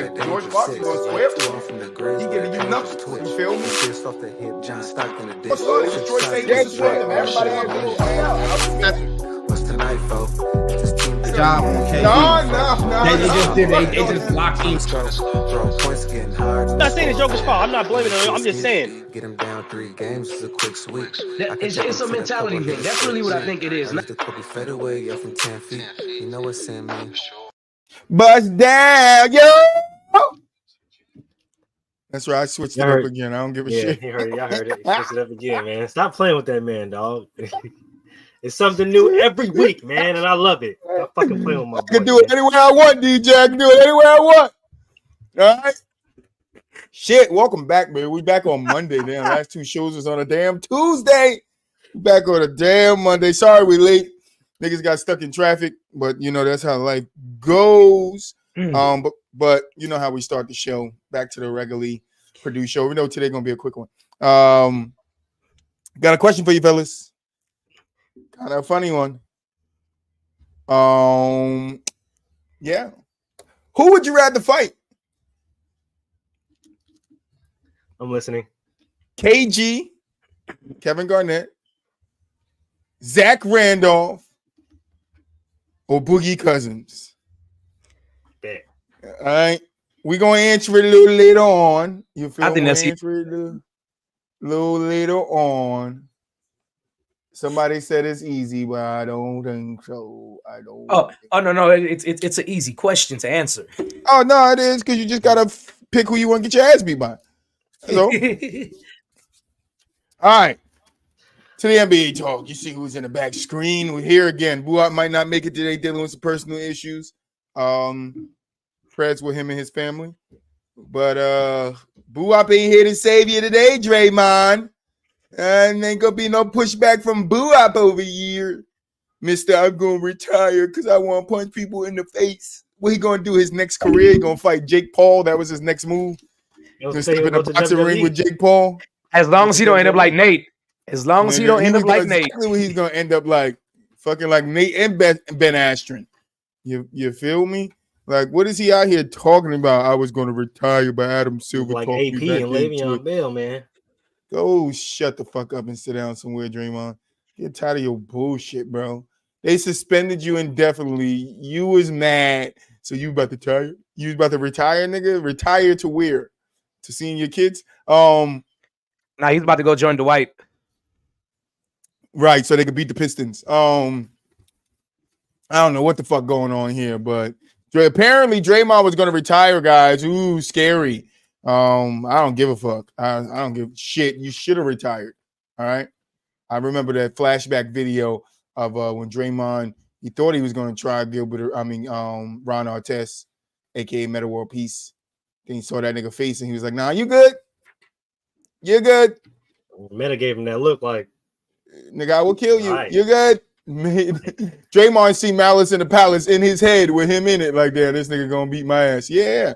like George Washington was 12. He giving you nothing. You feel me? What's up? Detroit St. Louis is man. Everybody want to go. What's tonight, folks? Good job, okay. No. They just locked in. I'm not saying it's Joker's fault. I'm not blaming him. I'm just saying. Get him down 3 games is a quick sweep. It's a mentality thing. That's really what I think it is. The Kobe fed away, you're from 10 feet. You know what's saying, man? Bust down, yo. That's right. I switched it up again. I don't give a shit. He heard it. I heard it. Switch it up again, man. Stop playing with that man, dog. It's something new every week, man, and I love it. Stop fucking playing with my boy. I can do it anywhere I want, DJ. I can do it anywhere I want. All right. Shit, welcome back, man. We back on Monday. Damn, last 2 shows was on a damn Tuesday. Back on a damn Monday. Sorry we late. Niggas got stuck in traffic, but you know that's how life goes. But you know how we start the show. Back to the regularly produced show. We know today gonna be a quick one. Got a question for you, fellas. Kind of a funny one. Yeah. Who would you rather fight? I'm listening. KG, Kevin Garnett, Zach Randolph, or Boogie Cousins? Bet. All right. We're going to answer it a little later on. You feel I think that's answer it a little later on. Somebody said it's easy, but I don't think so. Oh no. It's an easy question to answer. Oh, no, it is because you just got to pick who you want to get your ass beat by. So, all right. To the NBA talk. You see who's in the back screen. We're here again. Buat might not make it today, dealing with some personal issues. Prayers with him and his family. But Buat ain't here to save you today, Draymond. And ain't gonna be no pushback from Buat over here. Mister, I'm gonna retire because I want to punch people in the face. What he gonna do his next career? He gonna fight Jake Paul. That was his next move. Gonna step in the boxing ring with Jake Paul. As long as he don't end up like Nate. As long as he don't end up like Nate. Exactly what he's gonna end up like. Fucking like Nate and Ben Askren. You feel me? Like, what is he out here talking about? I was gonna retire by Adam Silver. Like AP and Le'Veon Bell, man. Go shut the fuck up and sit down somewhere, Draymond. Get tired of your bullshit, bro. They suspended you indefinitely. You was mad. So you about to retire? You about to retire, nigga? Retire to where? To seeing your kids? Nah, he's about to go join Dwight. Right, so they could beat the Pistons. I don't know what the fuck going on here, but apparently Draymond was going to retire, guys. Ooh, scary. I don't give a fuck. I don't give a shit. You should have retired. All right. I remember that flashback video of when Draymond, he thought he was going to try Ron Artest, aka Meta World Peace. Then he saw that nigga face and he was like, nah, you good? You're good. Meta gave him that look like, nigga, I will kill you. Right. You're good. Draymond see Malice in the Palace in his head with him in it. Like, damn, this nigga gonna beat my ass. Yeah,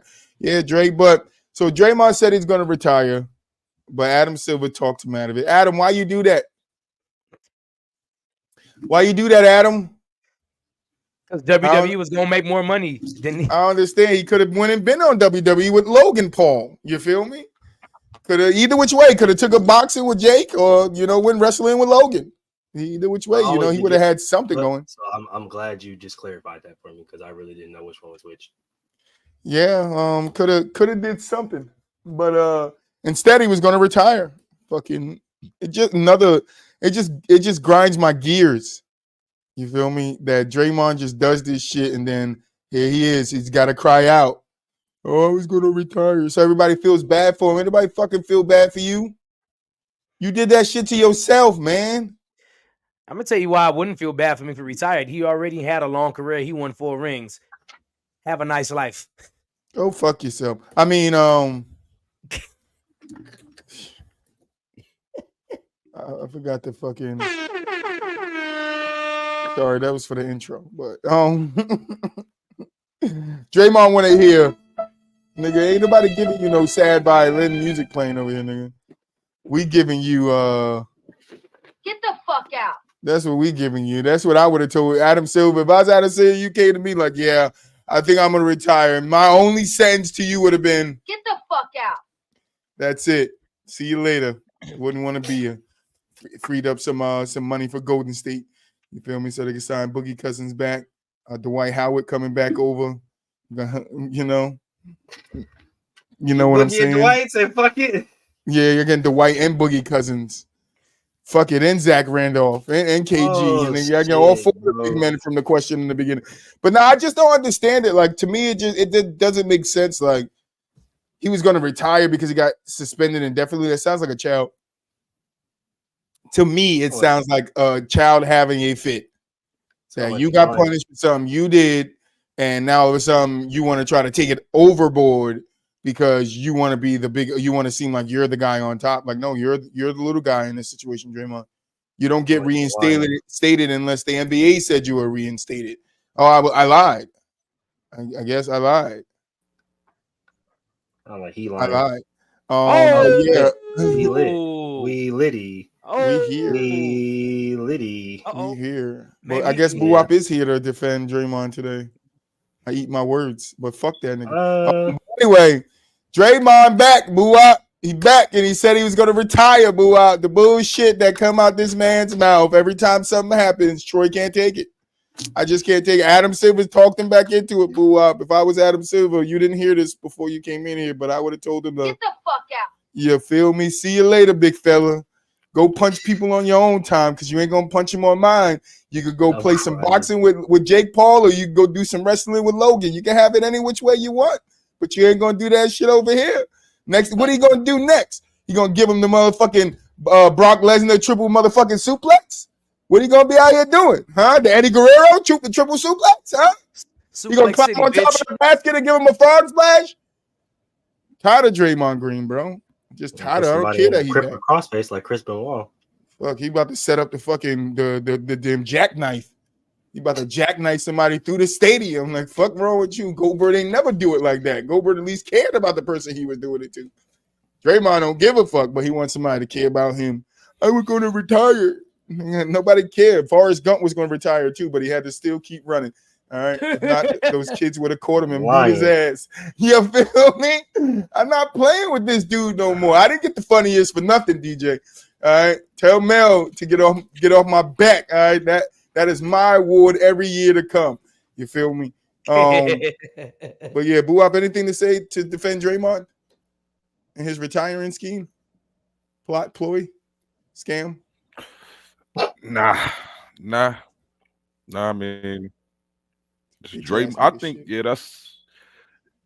Drake. But so Draymond said he's gonna retire, but Adam Silver talked him out of it. Adam, why you do that? Why you do that, Adam? Because WWE was gonna make more money than he. I understand. He could have went and been on WWE with Logan Paul. You feel me? Could have either which way. Could have took a boxing with Jake, or went wrestling with Logan. Either which way, he would have had something going. So I'm glad you just clarified that for me because I really didn't know which one was which. Yeah, could have did something, but instead he was going to retire. Fucking, it just grinds my gears. You feel me? That Draymond just does this shit, and then here he is. He's got to cry out. Oh, I was going to retire. So everybody feels bad for him. Anybody fucking feel bad for you? You did that shit to yourself, man. I'm gonna tell you why I wouldn't feel bad for him if he retired. He already had a long career. He won 4 rings. Have a nice life. Go fuck yourself. I mean, I forgot the fucking. Sorry, that was for the intro. But Draymond want to hear, nigga. Ain't nobody giving you no sad violin music playing over here, nigga. We giving you Get the fuck out. That's what we giving you. That's what I would have told Adam Silver. If I was Adam Silver, you came to me like, yeah, I think I'm gonna retire. My only sentence to you would have been, Get the fuck out. that's it. See you later. Wouldn't want to be here. Freed up some money for Golden State. You feel me? So they can sign Boogie Cousins back. Dwight Howard coming back over. You know what I'm saying? Dwight said, "Fuck it." Yeah, you're getting Dwight and Boogie Cousins. Fuck it, and Zach Randolph and KG. Oh, and then you got all four bro. big men from the question in the beginning. But now I just don't understand it. Like, to me, it doesn't make sense. Like, he was going to retire because he got suspended indefinitely. That sounds like a child. To me, it sounds like a child having a fit. So you got punished for something you did, and now it's you want to try to take it overboard because you want to be the big. You want to seem like you're the guy on top. Like, no, you're the little guy in this situation, Draymond. You don't get reinstated unless the NBA said you were reinstated. Oh, I lied. I guess I lied. I'm like, he lied. I lied. Yeah. He lit. We litty. We here. We litty. We here. Maybe. But I guess Boo-Wop is here to defend Draymond today. I eat my words, but fuck that nigga. Anyway, Draymond back, Boo-Wop. He back, and he said he was going to retire, Boo-Wop. The bullshit that come out this man's mouth every time something happens, Troy can't take it. I just can't take it. Adam Silver talked him back into it, Boo-Wop. If I was Adam Silver, you didn't hear this before you came in here, but I would have told him to. Get the fuck out. You feel me? See you later, big fella. Go punch people on your own time because you ain't going to punch them on mine. You could go play some boxing with Jake Paul, or you could go do some wrestling with Logan. You can have it any which way you want, but you ain't going to do that shit over here. Next, what are you going to do next? You going to give him the motherfucking Brock Lesnar triple motherfucking suplex? What are you going to be out here doing? Huh? The Eddie Guerrero triple suplex? Huh? You going to climb on top of the basket and give him a frog splash? Tired of Draymond Green, bro. Just tired of. I don't care that he back. Crossface like Chris Benoit. Fuck, he about to set up the fucking the damn jackknife. He about to jackknife somebody through the stadium. Like, fuck wrong with you? Goldberg ain't never do it like that. Goldberg at least cared about the person he was doing it to. Draymond don't give a fuck, but he wants somebody to care about him. I was going to retire. Nobody cared. Forrest Gump was going to retire too, but he had to still keep running. All right, if not, those kids would have caught him and beat his ass. You feel me? I'm not playing with this dude no more. I didn't get the funniest for nothing, DJ. All right, tell Mel to get off my back. All right, that is my award every year to come. You feel me? But yeah, Boo-Wop, anything to say to defend Draymond and his retiring scheme, plot, ploy, scam? Nah. I mean. Draymond, I think, that's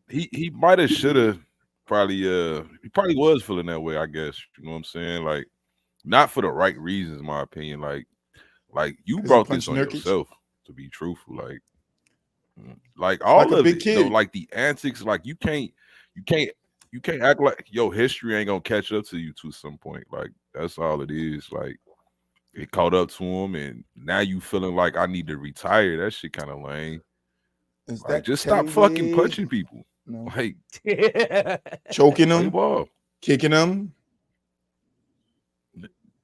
he might have should have probably he probably was feeling that way, I guess. You know what I'm saying? Like, not for the right reasons, in my opinion. Like you brought this on yourself, to be truthful. Like all of it, you know, like the antics, like you can't act like your history ain't gonna catch up to you to some point. Like, that's all it is. Like, it caught up to him, and now you feeling like I need to retire. That shit kind of lame. Like, just stop fucking punching people. No. Like, choking them, kicking them.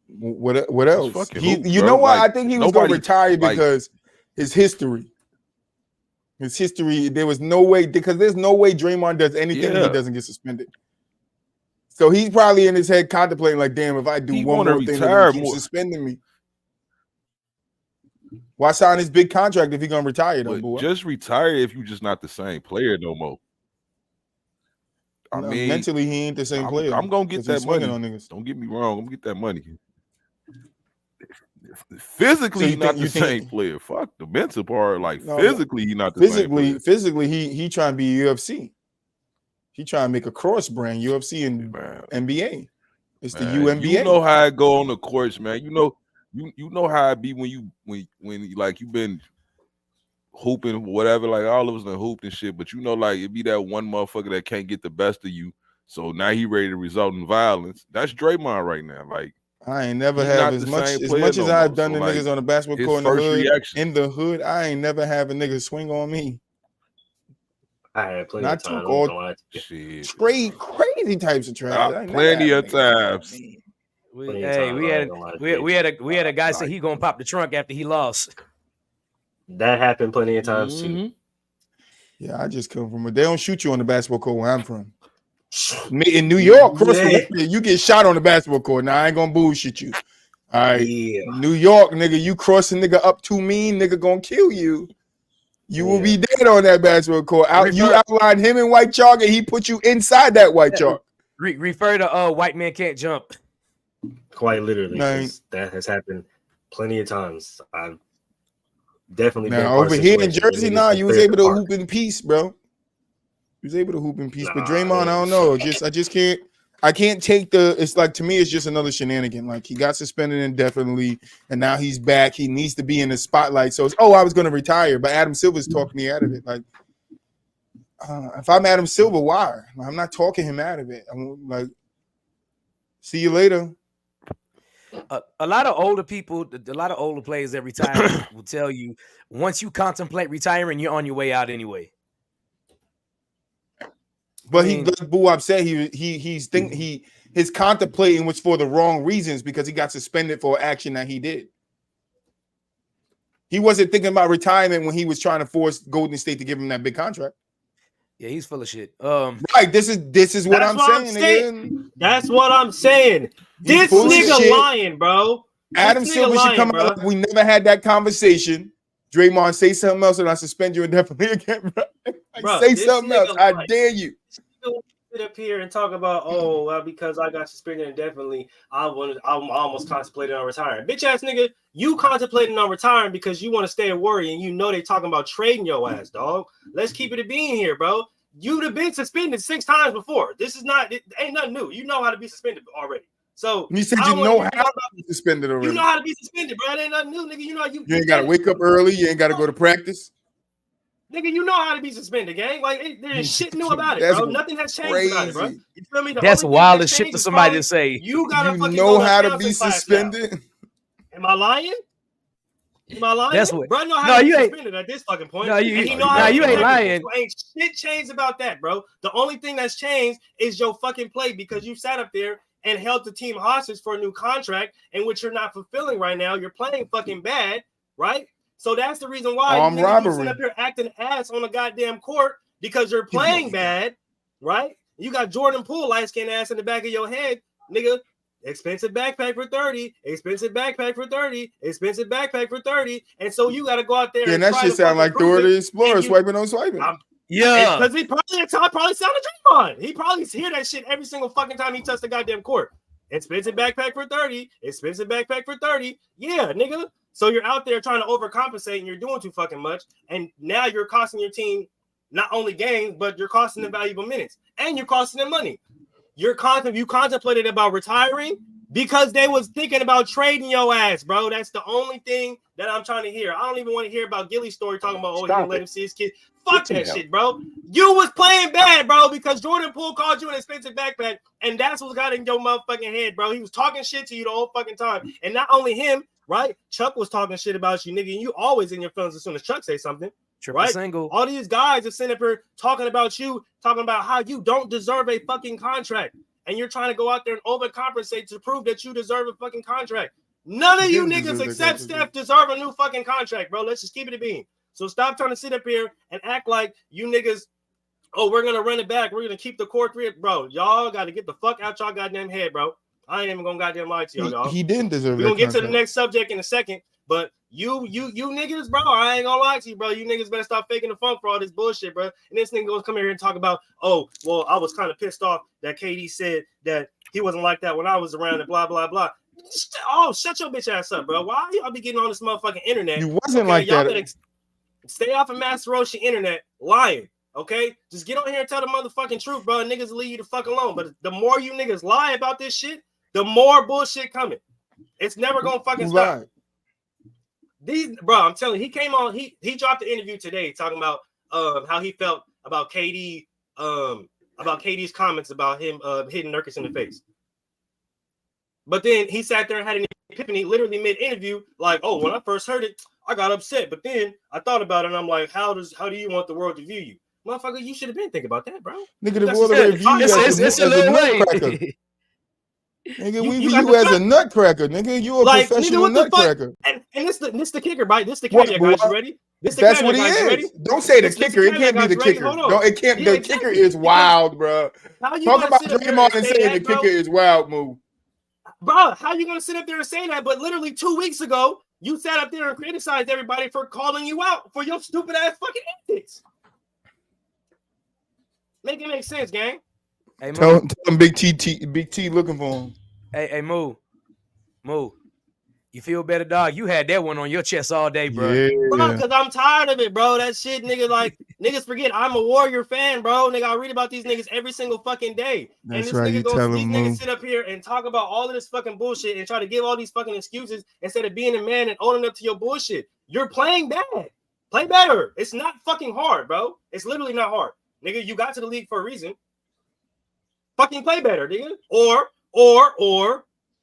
What else? You know what? Like, I think he was going to retire because his history. There was no way, because there's no way Draymond does anything if he doesn't get suspended. So he's probably in his head contemplating, like, damn, if I do one more thing, they're keep suspending me. Why sign his big contract if he's gonna retire though, boy? Just retire if you're just not the same player no more. I mean, mentally he ain't the same player. I'm gonna get that money. On niggas. Don't get me wrong, I'm gonna get that money. Physically, he's not the same player. Fuck the mental part. Like, physically, he's not the same player. Physically, he trying to be UFC. He trying to make a cross brand UFC and NBA. It's the UNBA. You know how I go on the courts, man. You know how it be when like you've been hooping, whatever, like all of us done hooped and shit, but you know, like it be that one motherfucker that can't get the best of you, so now he ready to result in violence. That's Draymond right now. Like, I ain't never have as much as I've done to niggas on the basketball court in the hood. I ain't never have a nigga swing on me. I had plenty of times. Straight crazy types of trash. Plenty of times. We had a guy say he gonna pop the trunk after he lost. That happened plenty of times too. Yeah, I just come from. They don't shoot you on the basketball court where I'm from. In New York, you get shot on the basketball court. Now I ain't gonna bullshit you. All right, New York, nigga, you cross a nigga up too mean, nigga gonna kill you. You will be dead on that basketball court. You outlined him in white chalk, and he put you inside that white chalk. Refer to white man can't jump. Quite literally, that has happened plenty of times. I've definitely been over here in Jersey. You was able to hoop in peace, bro. He was able to hoop in peace, but Draymond, I don't know. I just can't. I can't take the. It's like, to me, it's just another shenanigan. Like, he got suspended indefinitely, and now he's back. He needs to be in the spotlight. So it's, I was going to retire, but Adam Silver's talking me out of it. Like, if I'm Adam Silver, why? I'm not talking him out of it. I'm like, see you later. A lot of older people, a lot of older players that retire will tell you, once you contemplate retiring, you're on your way out anyway. But Boo upset his contemplating was for the wrong reasons, because he got suspended for action that he did. He wasn't thinking about retirement when he was trying to force Golden State to give him that big contract. Yeah, he's full of shit. Right. This is what I'm saying again. That's what I'm saying. This nigga lying, bro. Adam Silver should come out like we never had that conversation. Draymond, say something else and I suspend you indefinitely again, bro. Say something else. I dare you. Sit up here and talk about, because I got suspended indefinitely, I almost contemplated on retiring. Bitch ass nigga, you contemplating on retiring because you want to stay at Warrior, and you know they talking about trading your ass, dog. Let's keep it a bean here, bro. You'd have been suspended 6 times before. It ain't nothing new. You know how to be suspended already. So you said you know how to be suspended already. You know how to be suspended, bro. It ain't nothing new, nigga. You know you ain't gotta wake up early. You ain't gotta go to practice. Nigga, you know how to be suspended, gang. Like, there's shit new about it, bro. Nothing has changed about it, bro. You feel me? That's wild as shit for somebody to say. You gotta fucking know how to be suspended. Am I lying? Am I lying? That's what. Bro, know how to be suspended at this fucking point. You ain't lying. So ain't shit changed about that, bro. The only thing that's changed is your fucking play, because you sat up there and held the team hostage for a new contract in which you're not fulfilling right now. You're playing fucking bad, right? So that's the reason why you sit up here acting ass on the goddamn court, because you're playing bad, right? You got Jordan Poole light-skinned ass in the back of your head, nigga. Expensive backpack for 30, expensive backpack for 30, expensive backpack for 30. And so you got to go out there. And that shit sound like Dora the Explorer swiping on swiping. Yeah. Because he probably sounded Draymond. He probably hear that shit every single fucking time he touched the goddamn court. Expensive backpack for 30, expensive backpack for 30. Yeah, nigga. So you're out there trying to overcompensate, and you're doing too fucking much. And now you're costing your team not only games, but you're costing them valuable minutes, and you're costing them money. You contemplated about retiring because they was thinking about trading your ass, bro. That's the only thing that I'm trying to hear. I don't even want to hear about Gilly's story talking about, he didn't let him see his kid. Fuck that shit, bro. You was playing bad, bro, because Jordan Poole called you an expensive backpack, and that's what got in your motherfucking head, bro. He was talking shit to you the whole fucking time. And not only him, right? Chuck was talking shit about you, nigga, and you always in your feelings as soon as Chuck say something. Triple single. All these guys are sitting up here talking about you, talking about how you don't deserve a fucking contract. And you're trying to go out there and overcompensate to prove that you deserve a fucking contract. None of you niggas except Steph deserve a new fucking contract, bro. Let's just keep it a bean. So stop trying to sit up here and act like you niggas, we're going to run it back. We're going to keep the core 3. Bro, y'all got to get the fuck out y'all goddamn head, bro. I ain't even going to goddamn lie to y'all. He didn't deserve We're going to get to the next subject in a second. But you niggas, bro, I ain't gonna lie to you, bro. You niggas better stop faking the funk for all this bullshit, bro. And this nigga goes come here and talk about, I was kind of pissed off that KD said that he wasn't like that when I was around and blah, blah, blah. Shut your bitch ass up, bro. Why y'all be getting on this motherfucking internet? You wasn't like y'all that. Stay off of Master Roshi internet lying, okay? Just get on here and tell the motherfucking truth, bro. Niggas will leave you the fuck alone. But the more you niggas lie about this shit, the more bullshit coming. It's never gonna fucking stop. I'm telling you, he came on, he dropped the interview today talking about how he felt about KD, about KD's comments about him hitting Nurkic in the face. But then he sat there and had an epiphany literally mid-interview, like, when I first heard it, I got upset. But then I thought about it and I'm like, how do you want the world to view you? Motherfucker, you should have been thinking about that, bro. Nigga, the world already view you it's a little way. Nigga, we view you as a nutcracker, nigga. You a like, professional nigga, what nutcracker. And this the kicker, right? This the caveat, guys. You ready? This the That's what caveat, he guys. You ready? is. Don't say the This kicker. It can't be the kicker. No, it can't. Yeah, The kicker is wild, bro. Talk about Draymond and saying the kicker is wild, move. Bro, how you gonna sit up there and say that? But literally 2 weeks ago, you sat up there and criticized everybody for calling you out for your stupid ass fucking antics. Make it make sense, gang. Hey, tell him Big T looking for him. Hey, Moo. You feel better, dog? You had that one on your chest all day, bro. Yeah. Bro, because I'm tired of it, bro. That shit, nigga, like, niggas forget I'm a Warrior fan, bro. Nigga, I read about these niggas every single fucking day. That's and this right. nigga goes, these niggas Moo. sit up here and talk about all of this fucking bullshit and try to give all these fucking excuses instead of being a man and owning up to your bullshit. You're playing bad. Play better. It's not fucking hard, bro. It's literally not hard. Nigga, you got to the league for a reason. Fucking play better, nigga. Or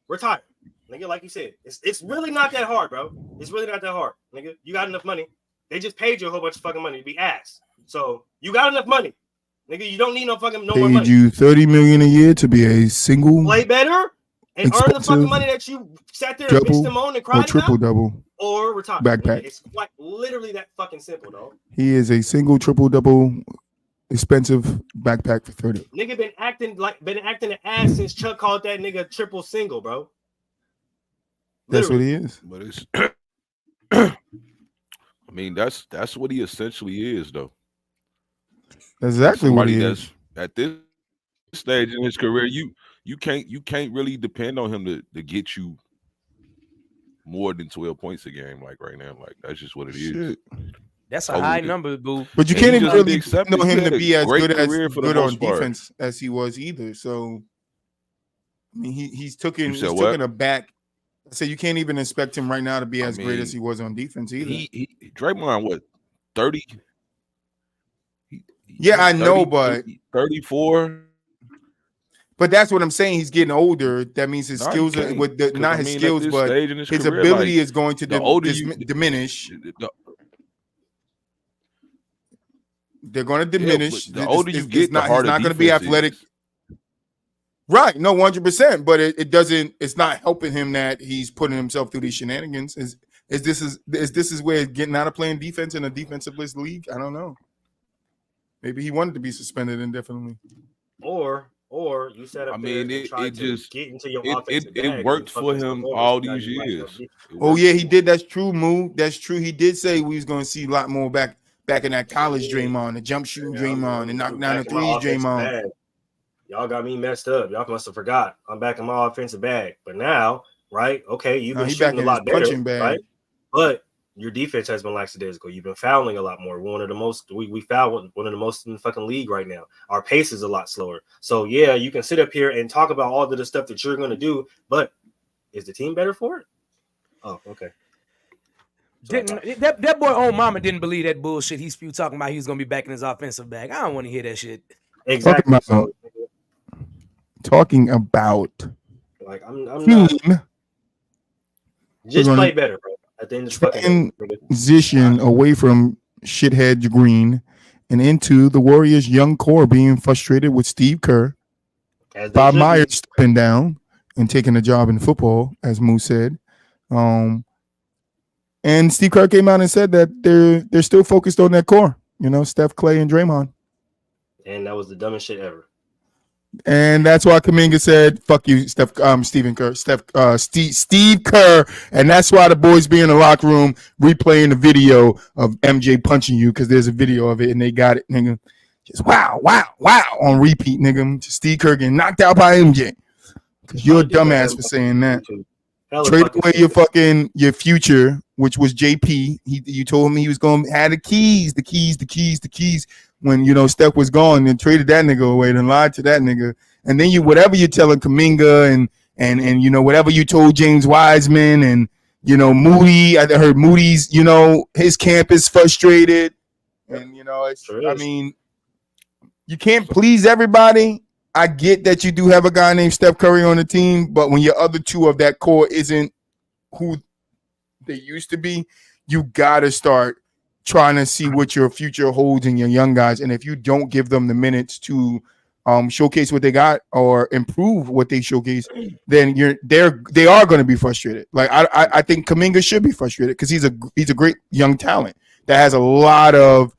retire. Nigga, like you said, it's really not that hard, bro. It's really not that hard, nigga. You got enough money. They just paid you a whole bunch of fucking money to be ass. So you got enough money, nigga. You don't need no more money. Paid you $30 million a year to be a single. Play better and earn the fucking money that you sat there and bitched them on and cried about. Triple double. Or retire. Backpack. It's like literally that fucking simple, though. He is a single triple double. Expensive backpack for 30. Nigga been acting an ass since Chuck called that nigga triple single, bro. That's what he is. But it's I mean, that's what he essentially is, though. That's exactly what he is. At this stage in his career, you can't really depend on him to get you more than 12 points a game, like right now. Like, that's just what it is. That's a high number, boo. But you can't even really accept know him to be as good on part. defense as he was either. So, I mean, he's taken a back. I say you can't even expect him right now to be as great as he was on defense either. Draymond, what, 30? I know, but 34. But that's what I'm saying. He's getting older. That means his skills are not his skills, but his ability is going to diminish. They're going to diminish. The older you get, the harder he's not going to be athletic. Right. No, 100%. But it doesn't, it's not helping him that he's putting himself through these shenanigans. Is this where getting out of playing defense in a defensive-less league? I don't know. Maybe he wanted to be suspended indefinitely. Or you set up. I mean, it just get into your it worked for him all these years. Oh yeah, he did. That's true, Moo. That's true. He did say we was going to see a lot more back in that college Draymond, the jump shooting Draymond, and knock down the threes Draymond. Y'all got me messed up. Y'all must have forgot. I'm back in my offensive bag. But now, right? Okay, you've been shooting a lot better, right? But your defense has been lackadaisical. You've been fouling a lot more. One of the most we foul one of the most in the fucking league right now. Our pace is a lot slower. So yeah, you can sit up here and talk about all of the stuff that you're going to do, but is the team better for it? Oh, okay. That boy own mama didn't believe that bullshit he spewed talking about he was gonna be back in his offensive bag. I don't want to hear that shit. Exactly. Talking about like I'm not just play better, bro. At the end of the transition away from shithead Green and into the Warriors' young core being frustrated with Steve Kerr, Bob Myers stepping down and taking a job in football, as Moose said. And Steve Kerr came out and said that they're still focused on that core, Steph, Clay, and Draymond. And that was the dumbest shit ever. And that's why Kuminga said, "Fuck you, Steve Kerr," and that's why the boys be in the locker room replaying the video of MJ punching you because there's a video of it and they got it, nigga. Just wow on repeat, nigga. Just Steve Kerr getting knocked out by MJ because you're a dumbass for saying that. Trade away your future, which was JP. You told me he was going to have the keys. When Steph was gone, and traded that nigga away, and lied to that nigga, and then whatever you're telling Kuminga and whatever you told James Wiseman and Moody. I heard Moody's his camp is frustrated, and I mean you can't please everybody. I get that you do have a guy named Steph Curry on the team, but when your other two of that core isn't who they used to be, you gotta start trying to see what your future holds in your young guys. And if you don't give them the minutes to showcase what they got or improve what they showcase, then they are going to be frustrated. Like I think Kuminga should be frustrated because he's a great young talent that has a lot of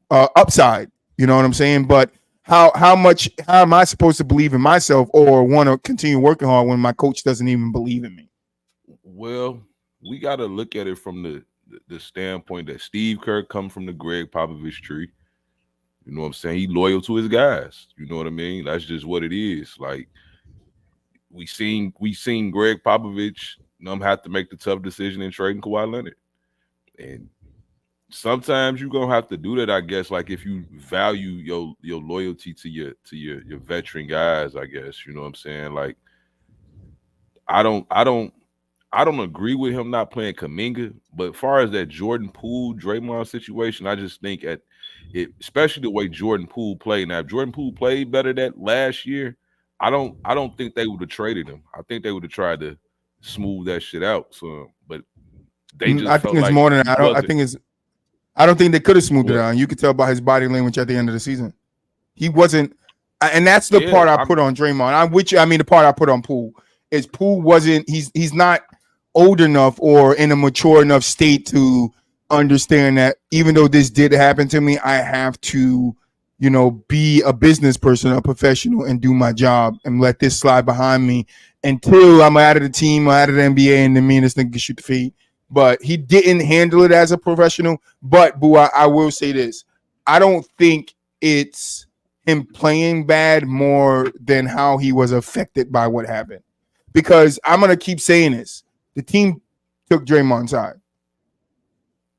upside. You know what I'm saying? But how am I supposed to believe in myself or want to continue working hard when my coach doesn't even believe in me? Well, we got to look at it from the standpoint that Steve Kerr comes from the Greg Popovich tree. You know what I'm saying? He loyal to his guys. You know what I mean? That's just what it is. Like we seen Greg Popovich have to make the tough decision in trading Kawhi Leonard. And sometimes you're gonna have to do that, I guess. Like if you value your loyalty to your veteran guys, I guess. You know what I'm saying? Like I don't agree with him not playing Kuminga, but as far as that Jordan Poole Draymond situation, I just think especially the way Jordan Poole played. Now, if Jordan Poole played better that last year, I don't think they would have traded him. I think they would have tried to smooth that shit out. So, but they just I think it's more than that. I don't think they could have smoothed it out. You could tell by his body language at the end of the season. He wasn't, and that's the part I put on Draymond. The part I put on Poole is Poole wasn't. He's not old enough or in a mature enough state to understand that even though this did happen to me, I have to, be a business person, a professional, and do my job and let this slide behind me until I'm out of the team, out of the NBA, and then me and this nigga can shoot the feed. But he didn't handle it as a professional. But Boo, I will say this: I don't think it's him playing bad more than how he was affected by what happened. Because I'm gonna keep saying this: the team took Draymond's side.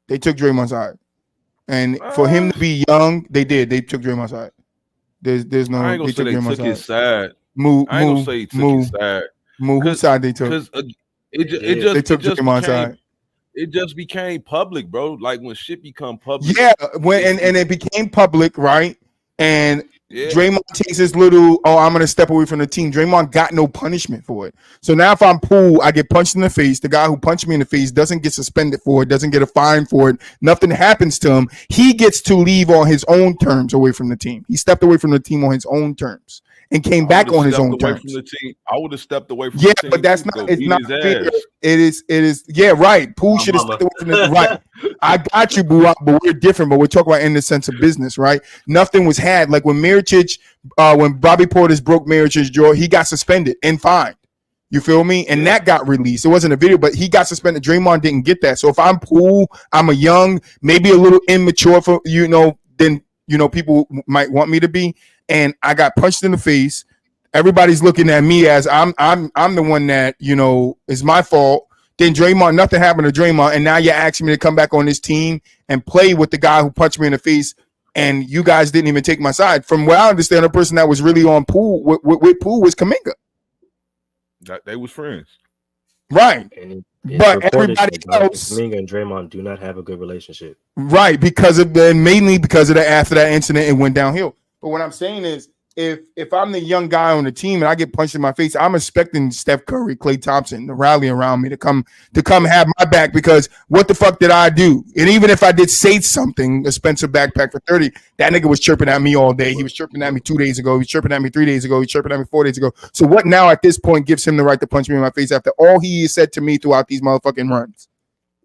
They took Draymond's side, and for him to be young, they did. They took Draymond's side. There's no. I ain't gonna say they took his side. I ain't gonna say he took his side. Whose side they took? Because they took Draymond's side. It just became public, bro. Like when shit become public. Yeah, and it became public, right? And Draymond takes his little, I'm going to step away from the team. Draymond got no punishment for it. So now if I'm Poole, I get punched in the face. The guy who punched me in the face doesn't get suspended for it, doesn't get a fine for it. Nothing happens to him. He gets to leave on his own terms away from the team. He stepped away from the team on his own terms and came back on his own terms. I would have stepped away from the team. But that's not, it's not fair. It is, right. Poole should have stepped away from the right. I got you, Boo, but we're different, but we're talking about in the sense of business, right? Nothing was had. Like when Mirotic, when Bobby Portis broke Miricic's jaw, he got suspended and fined. You feel me? And that got released. It wasn't a video, but he got suspended. Draymond didn't get that. So if I'm Poole, I'm a young, maybe a little immature for, then, people might want me to be. And I got punched in the face. Everybody's looking at me as I'm the one that, is my fault. Then Draymond, nothing happened to Draymond. And now you're asking me to come back on this team and play with the guy who punched me in the face. And you guys didn't even take my side. From what I understand, the person that was really on Poole with Poole was Kuminga. They was friends. Right. But everybody else, Kuminga and Draymond do not have a good relationship. Right. Mainly because of that, after that incident, it went downhill. But what I'm saying is, if I'm the young guy on the team and I get punched in my face, I'm expecting Steph Curry, Klay Thompson to rally around me to come have my back, because what the fuck did I do? And even if I did say something, a Spencer backpack for 30, that nigga was chirping at me all day. He was chirping at me 2 days ago. He was chirping at me 3 days ago. He was chirping at me 4 days ago. So what now at this point gives him the right to punch me in my face after all he said to me throughout these motherfucking runs?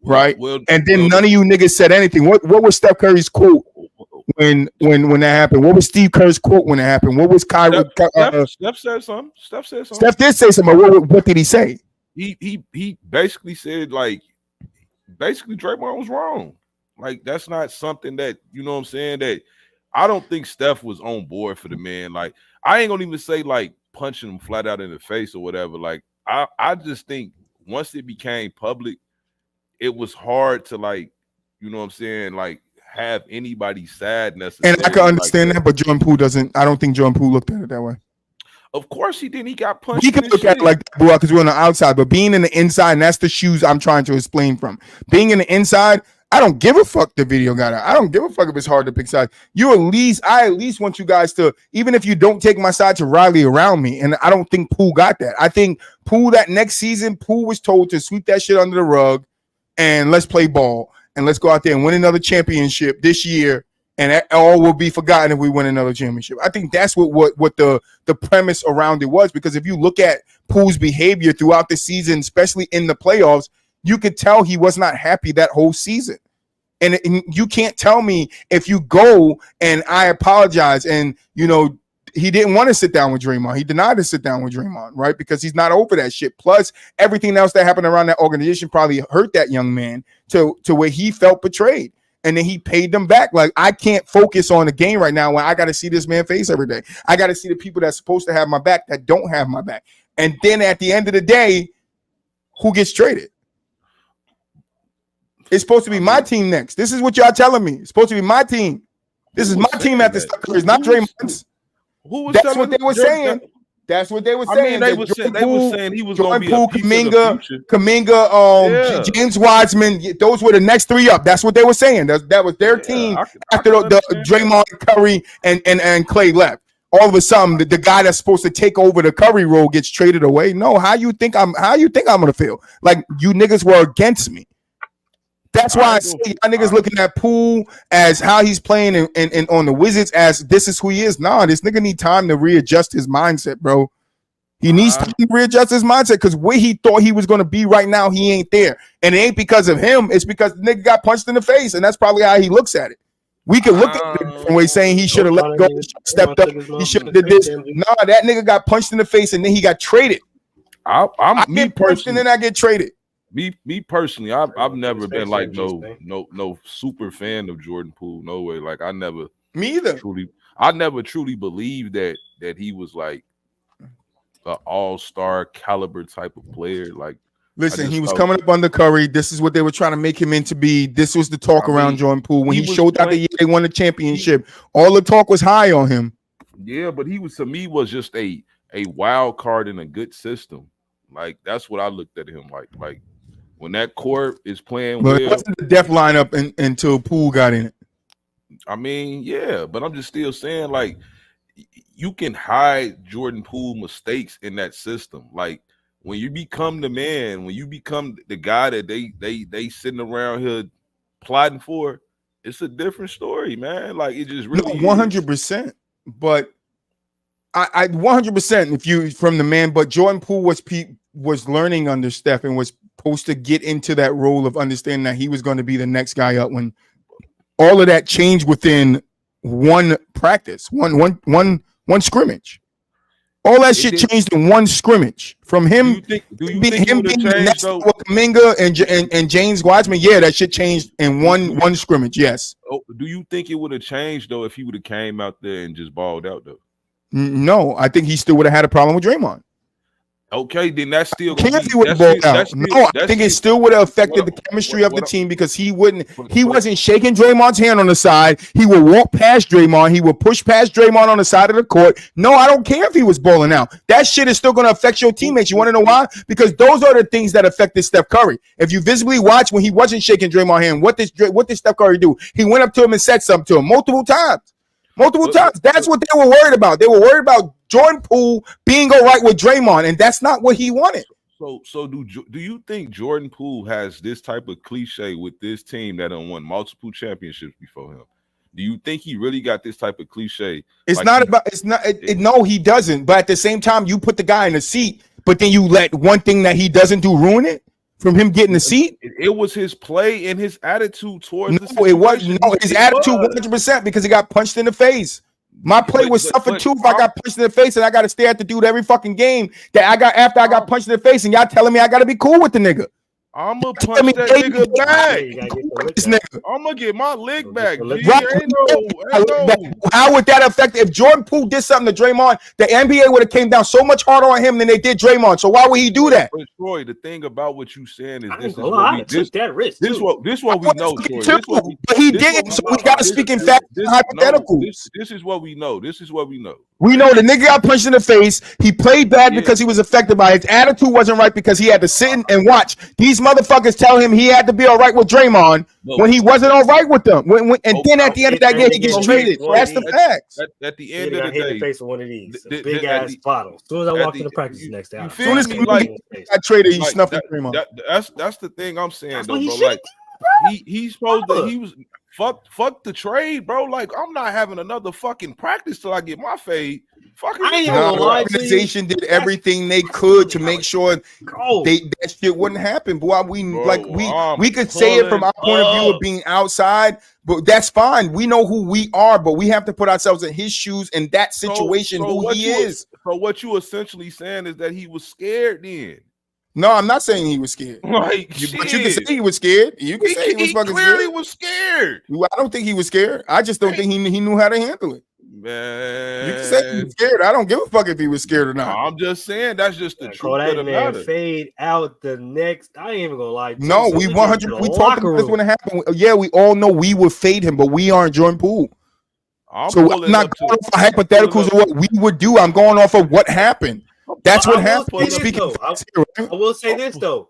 Right? And then none of you niggas said anything. What was Steph Curry's quote when that happened? What was Steve Kerr's quote when it happened? What was Kyrie? Steph said something. Steph did say something. What did he say? He basically said, Draymond was wrong. Like, that's not something that, you know what I'm saying, that I don't think Steph was on board for the man. Like, I ain't gonna even say punching him flat out in the face or whatever. Like, I just think once it became public, it was hard to you know what I'm saying, have anybody's side necessarily. And I can understand that, but Jordan Poole doesn't. I don't think Jordan Poole looked at it that way. Of course he didn't. He got punched. He could look at it like that, because we're on the outside, but being in the inside, and that's the shoes I'm trying to explain from. Being in the inside, I don't give a fuck the video got out. I don't give a fuck if it's hard to pick sides. I at least want you guys to, even if you don't take my side, to rally around me. And I don't think Poole got that. I think Poole, that next season, Poole was told to sweep that shit under the rug and let's play ball and let's go out there and win another championship this year and that all will be forgotten if we win another championship. I think that's what the premise around it was, because if you look at Poole's behavior throughout the season, especially in the playoffs, you could tell he was not happy that whole season. And you can't tell me if you go and I apologize and, you know, he didn't want to sit down with Draymond. He denied to sit down with Draymond, right? Because he's not over that shit. Plus, everything else that happened around that organization probably hurt that young man to where he felt betrayed. And then he paid them back. Like, I can't focus on the game right now when I got to see this man face every day. I got to see the people that's supposed to have my back that don't have my back. And then at the end of the day, who gets traded? It's supposed to be my team next. This is what y'all telling me. It's supposed to be my team. This is my team after Steph Curry. It's not Draymond's. That's what they were saying. That's what they were saying. I mean, they were saying he was going to be a piece Kuminga, James Wiseman. Those were the next three up. That's what they were saying. That was their team after the Draymond, Curry, and Clay left. All of a sudden, the guy that's supposed to take over the Curry role gets traded away. No, how you think I'm gonna feel? Like, you niggas were against me. That's why I say y'all niggas looking at Poole as how he's playing and on the Wizards as this is who he is. Nah, this nigga need time to readjust his mindset, bro. He needs time to readjust his mindset, because where he thought he was going to be right now, he ain't there. And it ain't because of him. It's because the nigga got punched in the face, and that's probably how he looks at it. We can look at it from way saying he should have let go, stepped up, he should have did this. Nah, that nigga got punched in the face, and then he got traded. I get punched and then I get traded. Me personally, I've never been like no super fan of Jordan Poole. No way. Like, I never truly believed that he was like an all-star caliber type of player. Like, listen, he was coming up under Curry. This is what they were trying to make him into be. This was the talk around Jordan Poole when he showed out the year they won the championship. All the talk was high on him. Yeah, but he was, to me, was just a wild card in a good system. Like, that's what I looked at him like. Like, when that court is playing well, it wasn't the depth lineup until Poole got in it. I mean, yeah, but I'm just still saying, like, you can hide Jordan Poole mistakes in that system. Like, when you become the man, when you become the guy that they sitting around here plotting for, it's a different story, man. Like, it just really 100%. But I 100% if you from the man, but Jordan Poole was learning under Steph and was supposed to get into that role of understanding that he was going to be the next guy up, when all of that changed within one practice, one scrimmage. All that shit changed in one scrimmage. From him, do you being think the next to Kuminga and James Wiseman, yeah, that shit changed in one scrimmage. Yes. Oh, do you think it would have changed though if he would have came out there and just balled out though? No, I think he still would have had a problem with Draymond. Okay, then that's still. I think it still would have affected the chemistry of the team, because he wasn't shaking Draymond's hand on the side. He would walk past Draymond. He would push past Draymond on the side of the court. No, I don't care if he was balling out. That shit is still going to affect your teammates. You want to know why? Because those are the things that affected Steph Curry. If you visibly watch when he wasn't shaking Draymond's hand, what did Steph Curry do? He went up to him and said something to him multiple times. That's what they were worried about. They were worried about Jordan Poole being all right with Draymond, and that's not what he wanted. So do you think Jordan Poole has this type of cliche with this team that done won multiple championships before him? Do you think he really got this type of cliche? No, he doesn't. But at the same time, you put the guy in the seat, but then you let one thing that he doesn't do ruin it from him getting the seat. It was his play and his attitude towards the situation. It wasn't. No, his attitude 100% because he got punched in the face. My play was suffered too if I got punched in the face and I got to stare at the dude every fucking game that I got after I got punched in the face, and y'all telling me I got to be cool with the nigga. I'm gonna punch that nigga back. I'm gonna get my leg back. How would that affect if Jordan Poole did something to Draymond? The NBA would have came down so much harder on him than they did Draymond. So why would he do that? But Troy, the thing about what you saying is this what we know. But he didn't. So we gotta speak in facts and hypotheticals. This is what we know. We know the nigga got punched in the face. He played bad because he was affected by it. His attitude wasn't right because he had to sit and watch these motherfuckers tell him he had to be all right with Draymond when he wasn't all right with them. Then at the end of that game, he gets traded. So that's the facts. At the end of the day, face with one of these big ass bottle. As soon as I walked into practice the next day, as soon as he got traded, he snuffed Draymond. That's the thing I'm saying though, bro. Like he's supposed to. fuck the trade, bro. Like, I'm not having another fucking practice till I get my fade. Fucking I ain't The gonna lie to you. organization did everything they could to make sure Go. that shit wouldn't happen. Boy, Bro, we could say it from our point of view of being outside, but that's fine. We know who we are, but we have to put ourselves in his shoes in that situation. Who he is. So what you essentially saying is that he was scared then. No, I'm not saying he was scared. Like, but you can say he was scared. You can say he was fucking clearly scared. was scared. I don't think he was scared. I just don't think he knew how to handle it. Man, You can say he was scared. I don't give a fuck if he was scared or not. I'm just saying that's just the truth of the man matter. fade out the next. I ain't even gonna lie. No, we 100. We talked about this when it happened. Yeah, we all know we would fade him, but we aren't Jordan Poole. So I'm not going off of hypotheticals of what we would do. I'm going off of what happened. That's what happened. I will say this though.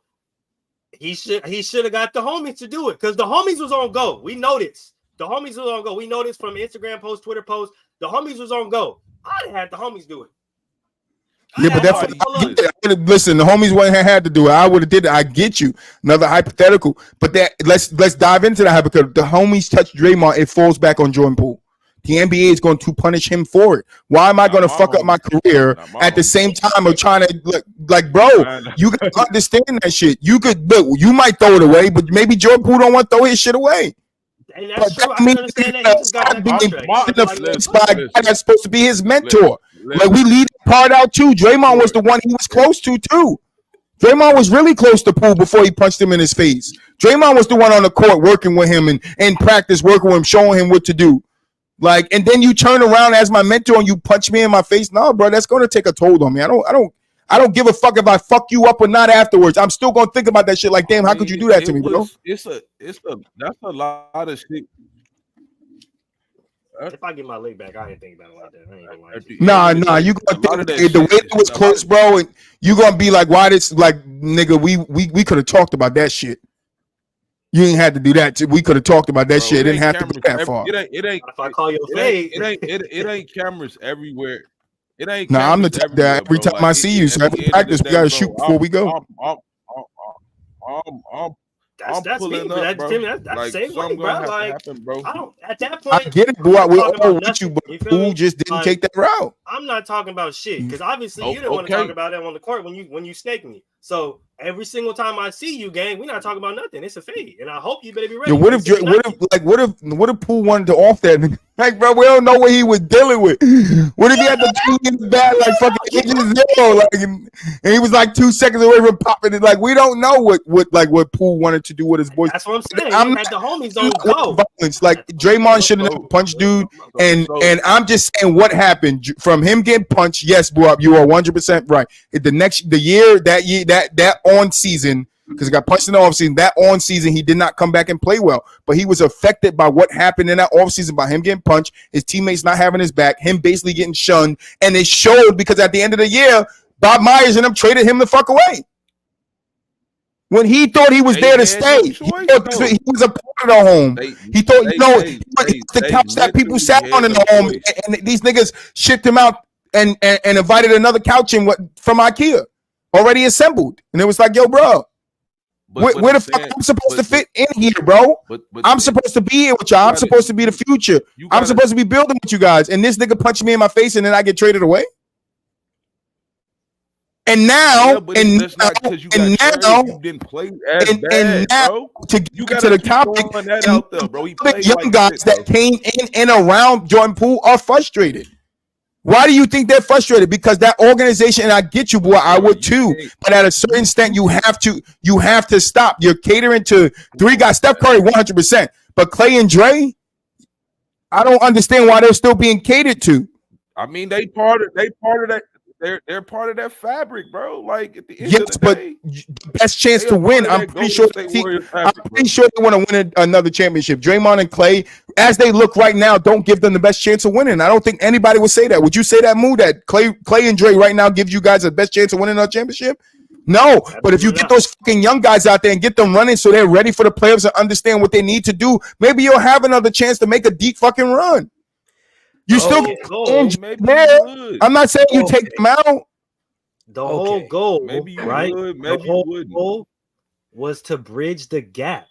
He should have got the homies to do it because the homies was on go. We know this. The homies was on go. We know this from Instagram posts, Twitter posts. The homies was on go. I'd have had the homies do it. Yeah, but that's listen. The homies wouldn't have had to do it. I would have did it. I get you. Another hypothetical, but let's dive into that hypothetical. The homies touch Draymond. It falls back on Jordan Poole. The NBA is going to punish him for it. Why am I going to fuck up my career at the same time of trying to like, bro? You can understand that shit. You could look. You might throw it away, but maybe Jordan Poole don't want to throw his shit away. And that's true. I understand that. He just got that contract. That's supposed to be his mentor. Like we leave that part out too. Draymond was the one he was close to too. Draymond was really close to Poole before he punched him in his face. Draymond was the one on the court working with him and in practice working with him, showing him what to do. Like, and then you turn around as my mentor and you punch me in my face. No, bro, that's going to take a toll on me. I don't give a fuck if I fuck you up or not afterwards. I'm still going to think about that shit. Like, damn, how could you do that to me, bro? That's a lot of shit. If I get my leg back, I ain't thinking about it like that. I ain't gonna lie. Nah. You gonna think the way it was close, bro, and you gonna be like, why this? Like, nigga, we could have talked about that shit. You ain't had to do that. We could have talked about that shit. It didn't have to go that far. It ain't. If I call you a fade, it ain't cameras everywhere. It ain't. Nah, I'm the type that every time I see you, so every practice we gotta shoot before we go. That's me. That's the same way, bro. Like, I don't. At that point, I get it, boy. We're all with you, but who just didn't take that route? I'm not talking about shit because obviously you didn't want to talk about that on the court when you snake me. So every single time I see you, gang, we're not talking about nothing. It's a fade, and I hope you better be ready. Yeah, what if Poole wanted to off that? Like, bro, we don't know what he was dealing with. What if he had the two in the bag, like fucking inches zero, like, and he was like 2 seconds away from popping it? Like, we don't know what Poole wanted to do with his boys. That's what I'm saying. I'm had the homies don't go. Violence. Like Draymond should have never punched dude, and I'm just saying what happened from him getting punched. Yes, bro, you are 100% right. That on season, because he got punched in the offseason, that on season he did not come back and play well, but he was affected by what happened in that offseason by him getting punched, his teammates not having his back, him basically getting shunned, and it showed because at the end of the year, Bob Myers and them traded him the fuck away. When he thought he was there to stay, he was a part of the home. He thought, the couch that people sat on in the home, and these niggas shipped him out and invited another couch in from IKEA. Already assembled, and it was like, yo, bro, where the fuck I'm supposed to fit in here, bro? I'm supposed to be here with y'all. I'm supposed to be the future. I'm supposed to be building with you guys, and this nigga punched me in my face, and then I get traded away. And now, you didn't play as bad, bro. To get to the topic, young guys that came in and around Jordan Poole are frustrated. Why do you think they're frustrated? Because that organization, and I get you, boy, I would too. But at a certain extent, you have to stop. You're catering to three guys. Steph Curry, 100%. But Clay and Dre, I don't understand why they're still being catered to. I mean, they part of that. They're part of that fabric, bro. Like at the end of the day, the best chance to win. I'm pretty sure they want to win another championship. Draymond and Clay, as they look right now, don't give them the best chance of winning. I don't think anybody would say that. Would you say that, Moo, that Clay and Dre right now gives you guys the best chance of winning a championship? No, but if you get those fucking young guys out there and get them running so they're ready for the playoffs and understand what they need to do, maybe you'll have another chance to make a deep fucking run. You still I'm not saying you take them out. The whole goal, maybe you right? would, maybe the whole goal was to bridge the gap.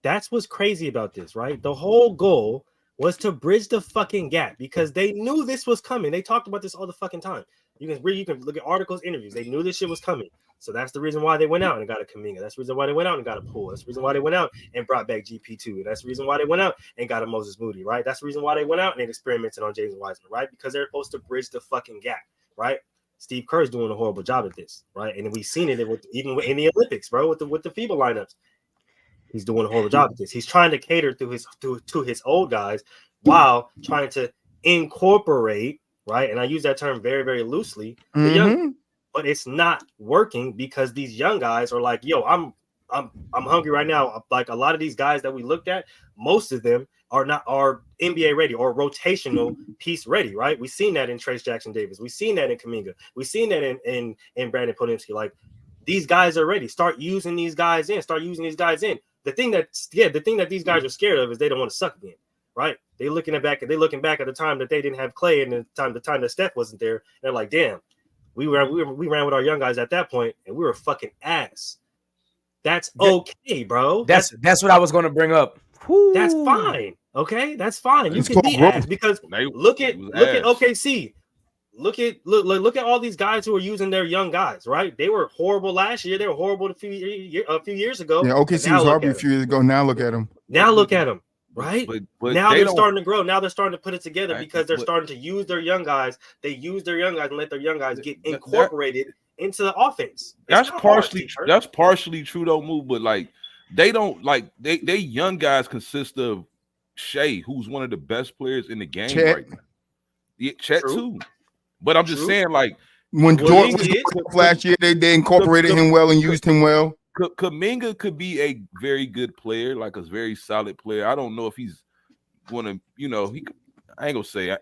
That's what's crazy about this, right? The whole goal was to bridge the fucking gap because they knew this was coming. They talked about this all the fucking time. You can look at articles, interviews. They knew this shit was coming. So that's the reason why they went out and got a Kuminga. That's the reason why they went out and got a Poole. That's the reason why they went out and brought back GP2. That's the reason why they went out and got a Moses Moody, right? That's the reason why they went out and they experimented on James Wiseman, right? Because they're supposed to bridge the fucking gap, right? Steve Kerr's doing a horrible job at this, right? And we've seen it even in the Olympics, bro, with the FIBA lineups. He's doing a horrible job at this. He's trying to cater to his old guys while trying to incorporate, right? And I use that term very, very loosely, the young, but it's not working because these young guys are like, yo, I'm hungry right now. Like a lot of these guys that we looked at, most of them are NBA ready or rotational piece ready, right? We've seen that in Trace Jackson Davis. We've seen that in Kuminga. We've seen that in Brandon Podziemski. Like these guys are ready. Start using these guys in. The thing that these guys are scared of is they don't want to suck again, right? They're looking back at the time that they didn't have Clay and the time that Steph wasn't there. They're like, damn, we ran with our young guys at that point and we were fucking ass. That's okay, bro. That's what I was going to bring up. Woo. That's fine. Okay, that's fine. You can be ass because look at OKC. Look at all these guys who are using their young guys, right? They were horrible last year. They were horrible a few years ago. Yeah, OKC was horrible a few years ago. Now look at them. Right? But now they're starting to grow. Now they're starting to put it together because they're starting to use their young guys. They use their young guys and let their young guys get incorporated into the offense. That's partially true though, Move, but like they don't like they young guys consist of Shea, who's one of the best players in the game right now. Yeah, Chet too. But I'm just saying, like when Dort was last year, they incorporated him well and used him well. Kuminga could be a very good player, like a very solid player. I don't know if he's going to, I ain't gonna say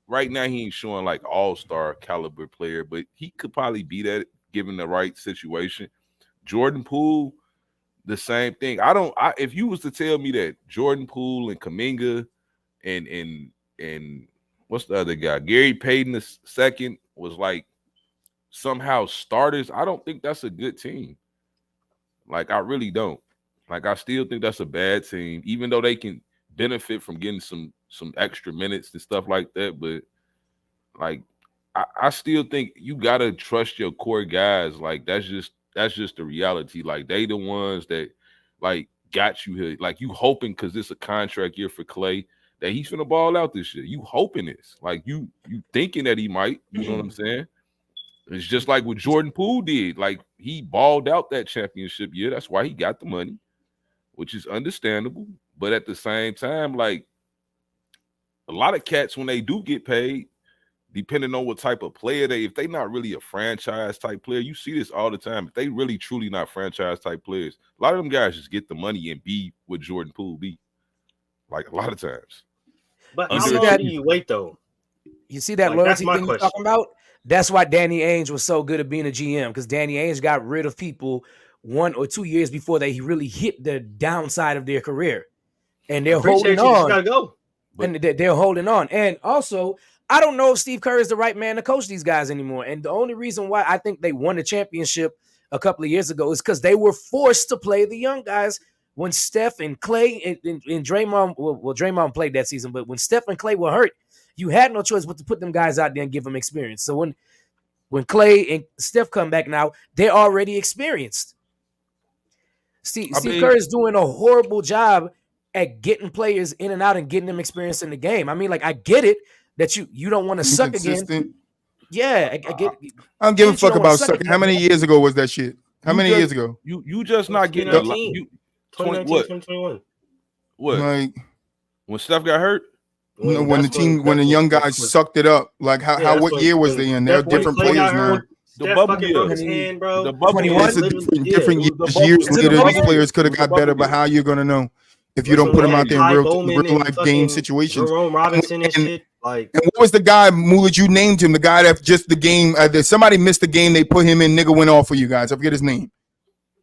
right now he ain't showing like all-star caliber player, but he could probably be that given the right situation. Jordan Poole, the same thing. If you was to tell me that Jordan Poole and Kuminga and what's the other guy? Gary Payton the second was like somehow starters. I don't think that's a good team. Like I really don't. Like I still think that's a bad team, even though they can benefit from getting some extra minutes and stuff like that. But like I still think you gotta trust your core guys. Like that's just the reality. Like they the ones that like got you here. Like you hoping because it's a contract year for Clay that he's finna ball out this year. You hoping this. Like you thinking that he might, you know what I'm saying? It's just like what Jordan Poole did. Like he balled out that championship year. That's why he got the money, which is understandable. But at the same time, like a lot of cats, when they do get paid, depending on what type of player if they not really a franchise type player, you see this all the time. If they really truly not franchise type players, a lot of them guys just get the money and be what Jordan Poole be. Like a lot of times. But how long do you wait though? You see that loyalty thing you're talking about? That's why Danny Ainge was so good at being a GM, because Danny Ainge got rid of people 1 or 2 years before they really hit the downside of their career. And they're holding on. Gotta go. And they're holding on. And also, I don't know if Steve Kerr is the right man to coach these guys anymore. And the only reason why I think they won the championship a couple of years ago is because they were forced to play the young guys. When Steph and Clay and Draymond, well, Draymond played that season, but when Steph and Clay were hurt, you had no choice but to put them guys out there and give them experience. So when Clay and Steph come back now, they're already experienced. Steve Kerr is doing a horrible job at getting players in and out and getting them experience in the game. I mean, like, I get it that you don't want to suck again. Yeah, I get it. I don't give a fuck about sucking. How many years ago was that shit? How many years ago? You just not getting 2021. What? Like when Steph got hurt? When the young guys sucked it up. Like what year was they in? They're different players now. The bubble year, his hand, bro. The bubble year. It's different years later. These players could have got better, but how you gonna know if you don't put them out there in real life game situations? Jerome Robinson and shit. Like, and what was the guy, Moolage, you named him? The guy that just the game. Somebody missed the game. They put him in. Nigga went off for you guys. I forget his name.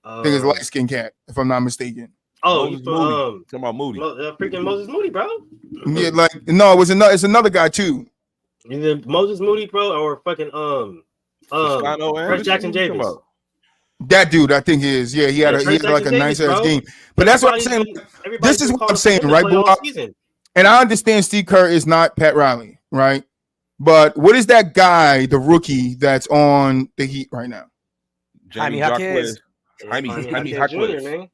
I think it's a light skinned cat, if I'm not mistaken. Oh, you talking about Moody? Freaking Moses Moody, bro. Yeah, like no, it's another guy too. Either Moses Moody, bro, or fucking Jackson Davis. That dude, I think is. Yeah, he had like a nice ass game. But that's what I'm saying. This is what I'm saying, right, boy? And I understand Steve Kerr is not Pat Riley, right? But what is that guy, the rookie that's on the Heat right now? Jaime Jaquez. Jaime Jaquez.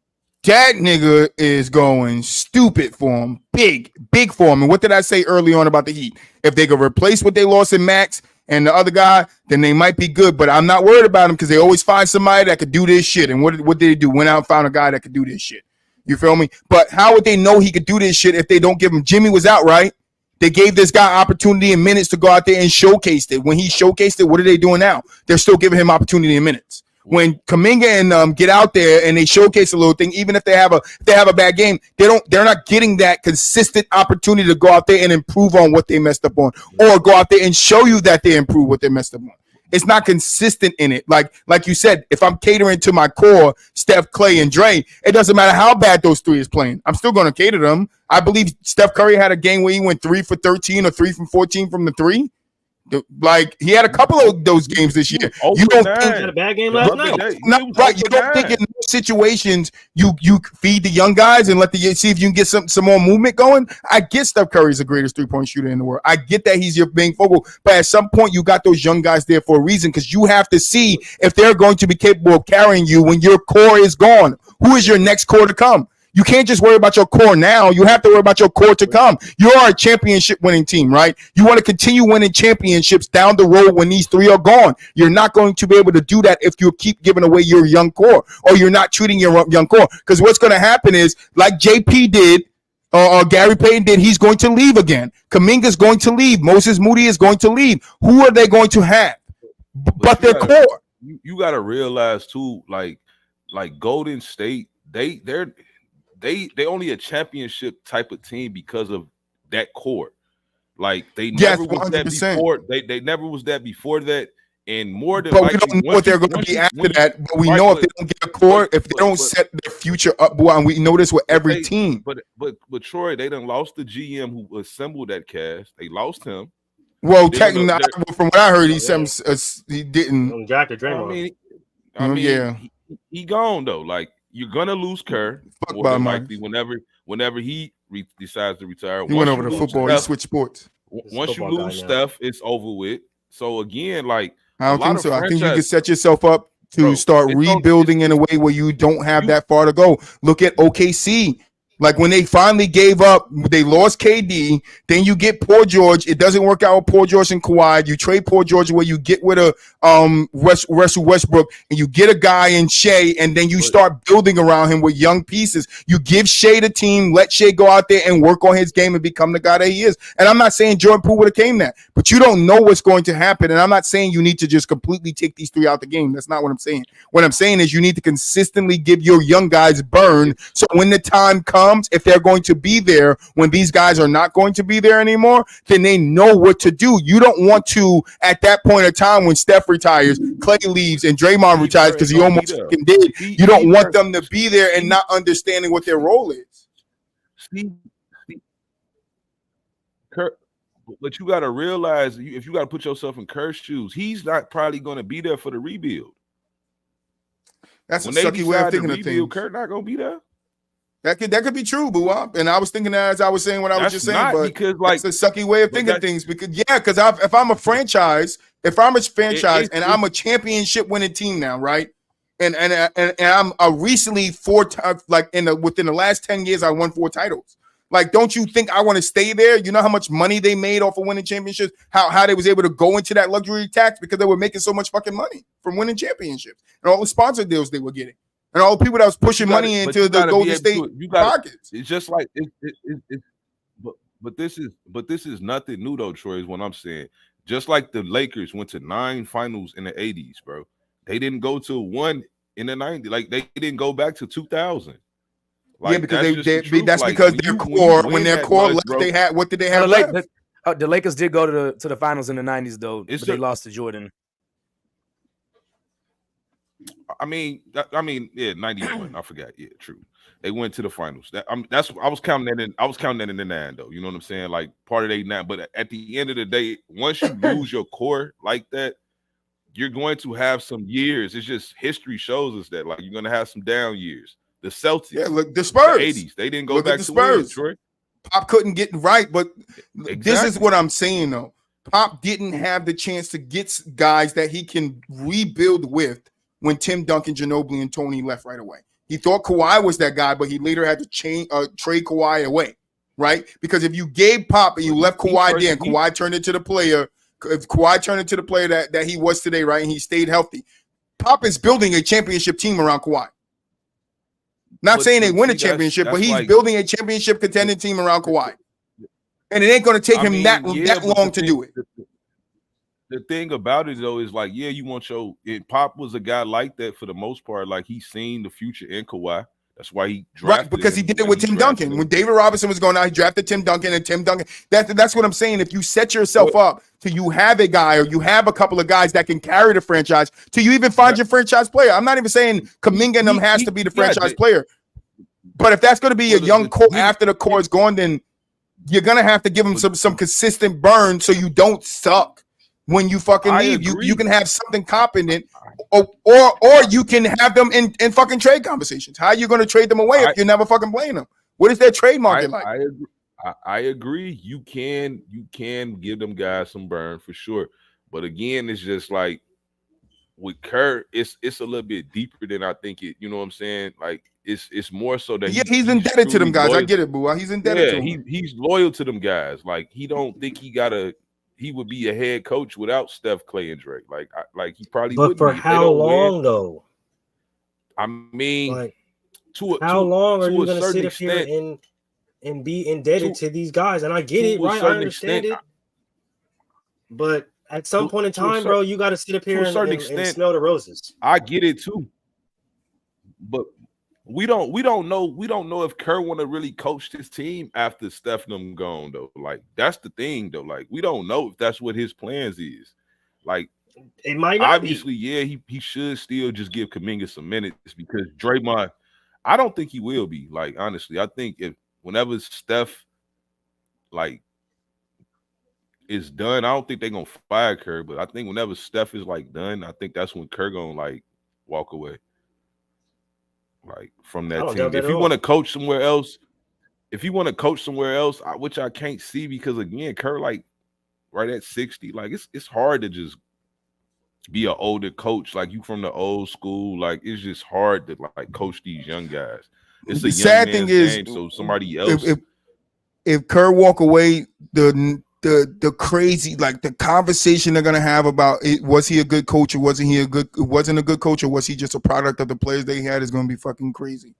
That nigga is going stupid for him. Big for him. And what did I say early on about the Heat? If they could replace what they lost in Max and the other guy, then they might be good. But I'm not worried about them because they always find somebody that could do this shit. And what did they do? Went out and found a guy that could do this shit. You feel me? But how would they know he could do this shit if they don't give him? Jimmy was out, right? They gave this guy opportunity and minutes to go out there and showcase it. When he showcased it, what are they doing now? They're still giving him opportunity and minutes. When Kuminga and get out there and they showcase a little thing, even if they have a bad game, they're not getting that consistent opportunity to go out there and improve on what they messed up on, or go out there and show you that they improved what they messed up on. It's not consistent in it. Like you said, if I'm catering to my core, Steph, Clay, and Dre, it doesn't matter how bad those three is playing. I'm still going to cater to them. I believe Steph Curry had a game where he went 3 for 13 or 3 from 14 from the three. Like he had a couple of those games this year. You don't think he had a bad game last night? Not right. You don't think in those situations you feed the young guys and see if you can get some more movement going. I get Steph Curry's the greatest 3-point shooter in the world. I get that he's your main focal, but at some point you got those young guys there for a reason because you have to see if they're going to be capable of carrying you when your core is gone. Who is your next core to come? You can't just worry about your core now. You have to worry about your core to come. You are a championship winning team, right? You want to continue winning championships down the road when these three are gone. You're not going to be able to do that if you keep giving away your young core or you're not treating your young core. Because what's going to happen is, like JP did, or Gary Payton did, he's going to leave again. Kuminga's going to leave. Moses Moody is going to leave. Who are they going to have? But their core. You got to realize too, like Golden State, they only a championship type of team because of that core. Like they never was that before. They never was that before that. And more than we don't know what they're going to be after that. But we know if they don't get a core, if they don't set their future up, and we know this with every team. But Troy, they done lost the GM who assembled that cast. They lost him. Well, technically, from what I heard, he didn't. Drafted Draymonds. I mean, he gone though. Like. You're gonna lose Kerr whenever he decides to retire. He went over to football. He switched sports. Once you lose Steph, it's over with. So again, like I don't think so. I think you can set yourself up to start rebuilding in a way where you don't have that far to go. Look at OKC. Like when they finally gave up, they lost KD. Then you get Paul George. It doesn't work out with Paul George and Kawhi. You trade Paul George where you get with a Russell Westbrook, and you get a guy in Shea, and then you start building around him with young pieces. You give Shea the team, let Shea go out there and work on his game and become the guy that he is. And I'm not saying Jordan Poole would have came that, but you don't know what's going to happen. And I'm not saying you need to just completely take these three out the game. That's not what I'm saying. What I'm saying is you need to consistently give your young guys burn. So when the time comes, if they're going to be there when these guys are not going to be there anymore, then they know what to do. You don't want to, at that point in time when Steph retires, Clay leaves, and Draymond retires because he almost fucking did. You don't want them to be there and not understanding what their role is. But you got to realize, if you got to put yourself in Kerr's shoes, he's not probably going to be there for the rebuild. That's a sucky way of thinking of things. Kerr not going to be there. That could be true, Boo. And I was thinking that as I was saying what I was just saying, but because it's a sucky way of thinking things. Because if I'm a franchise, and I'm a championship winning team now, right? And I'm recently within the last 10 years, I won 4 titles. Like, don't you think I want to stay there? You know how much money they made off of winning championships? How they was able to go into that luxury tax because they were making so much fucking money from winning championships and all the sponsor deals they were getting. And all the people that was pushing money into the Golden State pockets. It's just like but this is nothing new though, Troy, is what I'm saying. Just like the Lakers went to 9 finals in the 80s, bro. They didn't go to 1 in the 90s. Like they didn't go back to 2000. Like, because that's like, because their core, when their core left, bro, they had, what did they have left? The Lakers did go to the finals in the 90s though, but they lost to Jordan. I mean, yeah, 91. I forgot. Yeah, true. They went to the finals. I was counting that in. I was counting that in the 9, though. You know what I'm saying? Like part of they 9. But at the end of the day, once you lose your core like that, you're going to have some years. It's just history shows us that like you're going to have some down years. The Celtics, Yeah, look, the Spurs. the 80s, they didn't go Look at back the to win, Spurs. Troy. Pop couldn't get right, but this is Exactly. what I'm saying though. Pop didn't have the chance to get guys that he can rebuild with when Tim Duncan, Ginobili, and Tony left right away. He thought Kawhi was that guy, but he later had to trade Kawhi away, right? Because if you gave Pop and you left Kawhi there, and Kawhi turned into the player, if Kawhi turned into the player that he was today, right, and he stayed healthy, Pop is building a championship team around Kawhi. Not saying they win a championship, but he's building a championship contending team around Kawhi. And it ain't going to take him that long to do it. The thing about it, though, is like, yeah, you want Pop was a guy like that for the most part. Like, he's seen the future in Kawhi. That's why he drafted right, because he did it with Tim Duncan. When David Robinson was going out, he drafted Tim Duncan, and Tim Duncan. That's what I'm saying. If you set yourself up to you have a guy or you have a couple of guys that can carry the franchise, till you even find your franchise player. I'm not even saying Kuminga and them has to be the franchise player. But if that's going to be a young core after the core is gone, then you're going to have to give them some consistent burn so you don't suck when you fucking leave. You can have something competent, or you can have them in fucking trade conversations. How are you going to trade them away if you're never fucking playing them? What is their trade market like? I agree. You can give them guys some burn for sure. But again, it's just like with Kerr, it's a little bit deeper than I think it. You know what I'm saying? Like it's more so that he's indebted to them guys. I get it, boo. He's indebted to them. He's loyal to them guys. Like he don't think he would be a head coach without Steph, Clay, and Drake. Like he probably would. But for how long though? I mean, like, how long are you going to sit up here and be indebted to these guys? And I get it, right? I understand it. But at some point in time, bro, you got to sit up here and smell the roses. I get it too. But we don't know if Kerr want to really coach his team after Steph and them gone though. Like that's the thing though. Like we don't know if that's what his plans is. Like it might not obviously, yeah, he should still just give Kuminga some minutes because Draymond, I don't think he will be. Like honestly, I think whenever Steph like is done, I don't think they're gonna fire Kerr, but I think whenever Steph is like done, I think that's when Kerr gonna like walk away. Like from that team. If you want to coach somewhere else, which I can't see because again, Kerr like right at 60, like it's hard to just be an older coach. Like you from the old school, like it's just hard to like coach these young guys. It's the sad thing is, so somebody else. If Kerr walk away, the crazy like the conversation they're gonna have about it, was he a good coach or wasn't a good coach or was he just a product of the players they had is gonna be fucking crazy.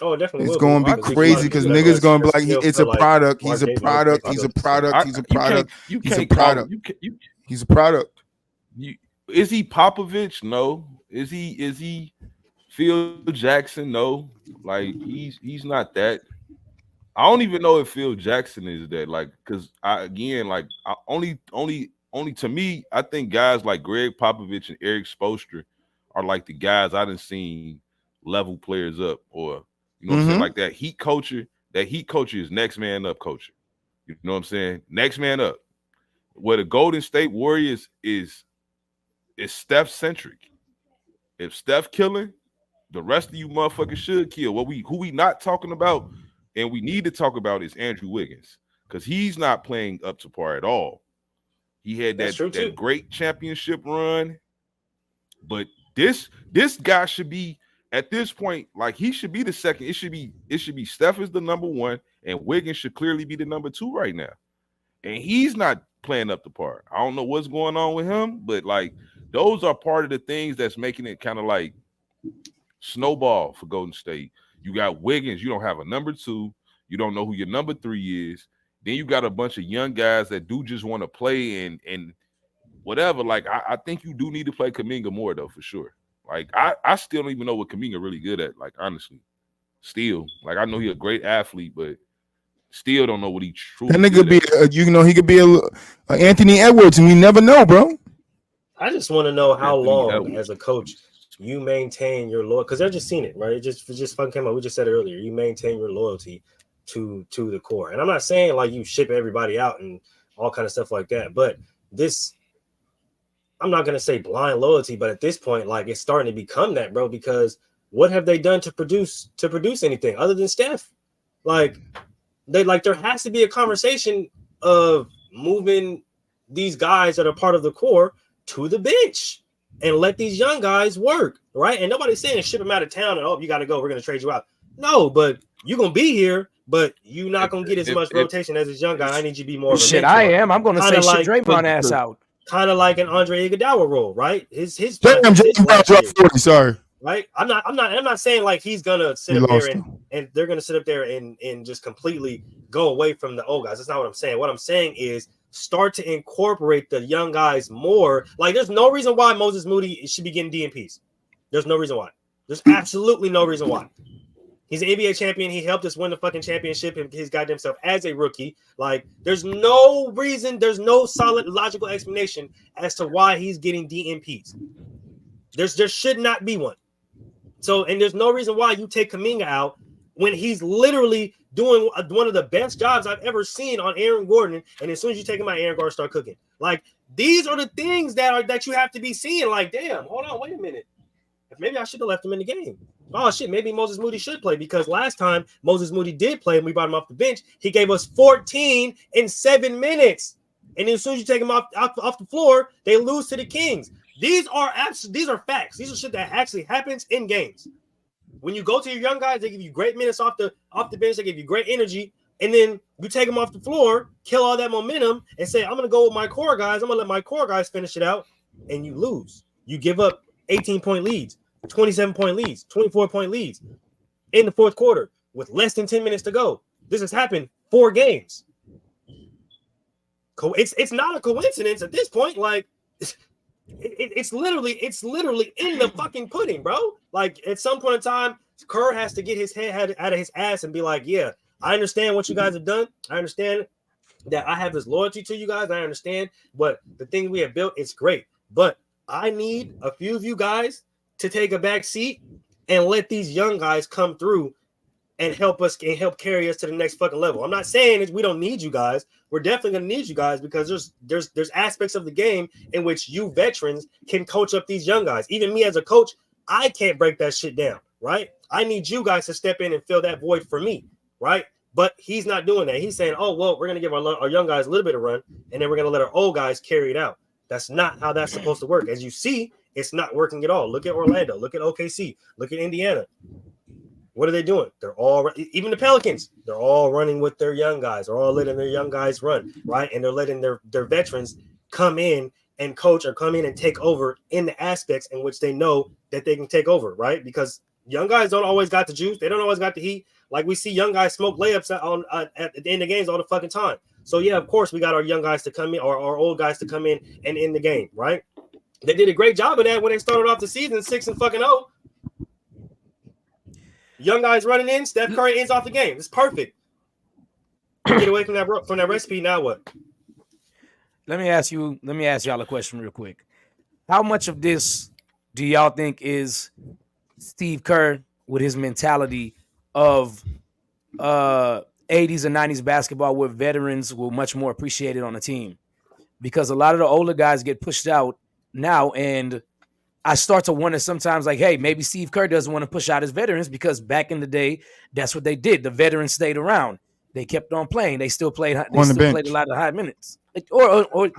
Oh, definitely. It's going to be crazy because niggas going to be like, it's a product. He's a product. He's a product. He's a product. He's a product. He's a product. Is he Popovich? No. Is he Phil Jackson? No. Like he's not that. I don't even know if Phil Jackson is that. Like, because only to me, I think guys like Greg Popovich and Eric Spoelstra are like the guys I done seen level players up or. You know what I'm saying? Like that heat culture is next man up culture. You know what I'm saying? Next man up. Where the Golden State Warriors is Steph centric. If Steph killing, the rest of you motherfuckers should kill. Who we not talking about and we need to talk about is Andrew Wiggins because he's not playing up to par at all. He had that great championship run, but this guy should be. At this point, like he should be the second. It should be Steph is the number one, and Wiggins should clearly be the number two right now. And he's not playing up the par. I don't know what's going on with him, but like those are part of the things that's making it kind of like snowball for Golden State. You got Wiggins, you don't have a number two, you don't know who your number three is. Then you got a bunch of young guys that do just want to play and whatever. Like I think you do need to play Kuminga more though, for sure. Like I still don't even know what Kuminga really good at. Like honestly, still like I know he's a great athlete, but still don't know what he truly. That nigga he could be a Anthony Edwards, and we never know, bro. I just want to know how long as a coach you maintain your loyalty because I've just seen it, right? It just fucking came out. We just said it earlier. You maintain your loyalty to the core, and I'm not saying like you ship everybody out and all kind of stuff like that, but this. I'm not gonna say blind loyalty, but at this point, like it's starting to become that, bro. Because what have they done to produce anything other than Steph? Like there has to be a conversation of moving these guys that are part of the core to the bench and let these young guys work, right? And nobody's saying ship them out of town and, oh, you got to go, we're going to trade you out. No, but you're going to be here, but you're not going to get as much rotation as this young guy. I need you to be more of a shit, mentor. I am. I'm going to say like, shit Draymond ass out. Kind of like an Andre Iguodala role, right? His Damn, James Brown dropped 40, sorry. Right? I'm not saying like he's gonna sit up there and they're gonna sit up there and just completely go away from the old guys. That's not what I'm saying. What I'm saying is start to incorporate the young guys more. Like there's no reason why Moses Moody should be getting DMPs. There's no reason why. There's absolutely no reason why. He's an NBA champion. He helped us win the fucking championship and his goddamn self as a rookie. Like there's no reason, there's no solid logical explanation as to why he's getting DMPs. There should not be one. So, and there's no reason why you take Kuminga out when he's literally doing one of the best jobs I've ever seen on Aaron Gordon. And as soon as you take him out, Aaron Gordon start cooking. Like these are the things that you have to be seeing. Like, damn, hold on, wait a minute. Maybe I should have left him in the game. Oh shit, maybe Moses Moody should play because last time Moses Moody did play and we brought him off the bench, he gave us 14 in 7 minutes. And then as soon as you take him off the floor, they lose to the Kings. These are facts. These are shit that actually happens in games. When you go to your young guys, they give you great minutes off the bench. They give you great energy, and then you take them off the floor, kill all that momentum, and say, "I'm gonna go with my core guys. I'm gonna let my core guys finish it out," and you lose. You give up 18-point leads, 27-point leads, 24-point leads in the fourth quarter with less than 10 minutes to go. This has happened 4 games. It's not a coincidence at this point. Like. It's literally in the fucking pudding, bro. Like at some point in time, Kerr has to get his head out of his ass and be like, yeah, I understand what you guys have done. I understand that I have this loyalty to you guys. I understand, but the thing we have built is great. But I need a few of you guys to take a back seat and let these young guys come through and help us and help carry us to the next fucking level. I'm not saying that we don't need you guys. We're definitely gonna need you guys because there's aspects of the game in which you veterans can coach up these young guys. Even me as a coach, I can't break that shit down, right? I need you guys to step in and fill that void for me, right? But he's not doing that. He's saying, oh, well, we're gonna give our young guys a little bit of run, and then we're gonna let our old guys carry it out. That's not how that's supposed to work. As you see, it's not working at all. Look at Orlando, look at OKC, look at Indiana. What are they doing? They're all, even the Pelicans, they're all running with their young guys. They're all letting their young guys run, right? And they're letting their veterans come in and coach or come in and take over in the aspects in which they know that they can take over, right? Because young guys don't always got the juice. They don't always got the heat. Like we see young guys smoke layups at the end of games all the fucking time. So, yeah, of course, we got our young guys to come in or our old guys to come in and end the game, right? They did a great job of that when they started off the season 6-0. Young guys running in, Steph Curry ends off the game. It's perfect. Get away from that recipe. Now what? Let me ask y'all a question real quick. How much of this do y'all think is Steve Kerr with his mentality of 80s and 90s basketball where veterans were much more appreciated on the team? Because a lot of the older guys get pushed out now, and I start to wonder sometimes, like, hey, maybe Steve Kerr doesn't want to push out his veterans because back in the day, that's what they did. The veterans stayed around. They kept on playing. They still played. They still played a lot of high minutes. Or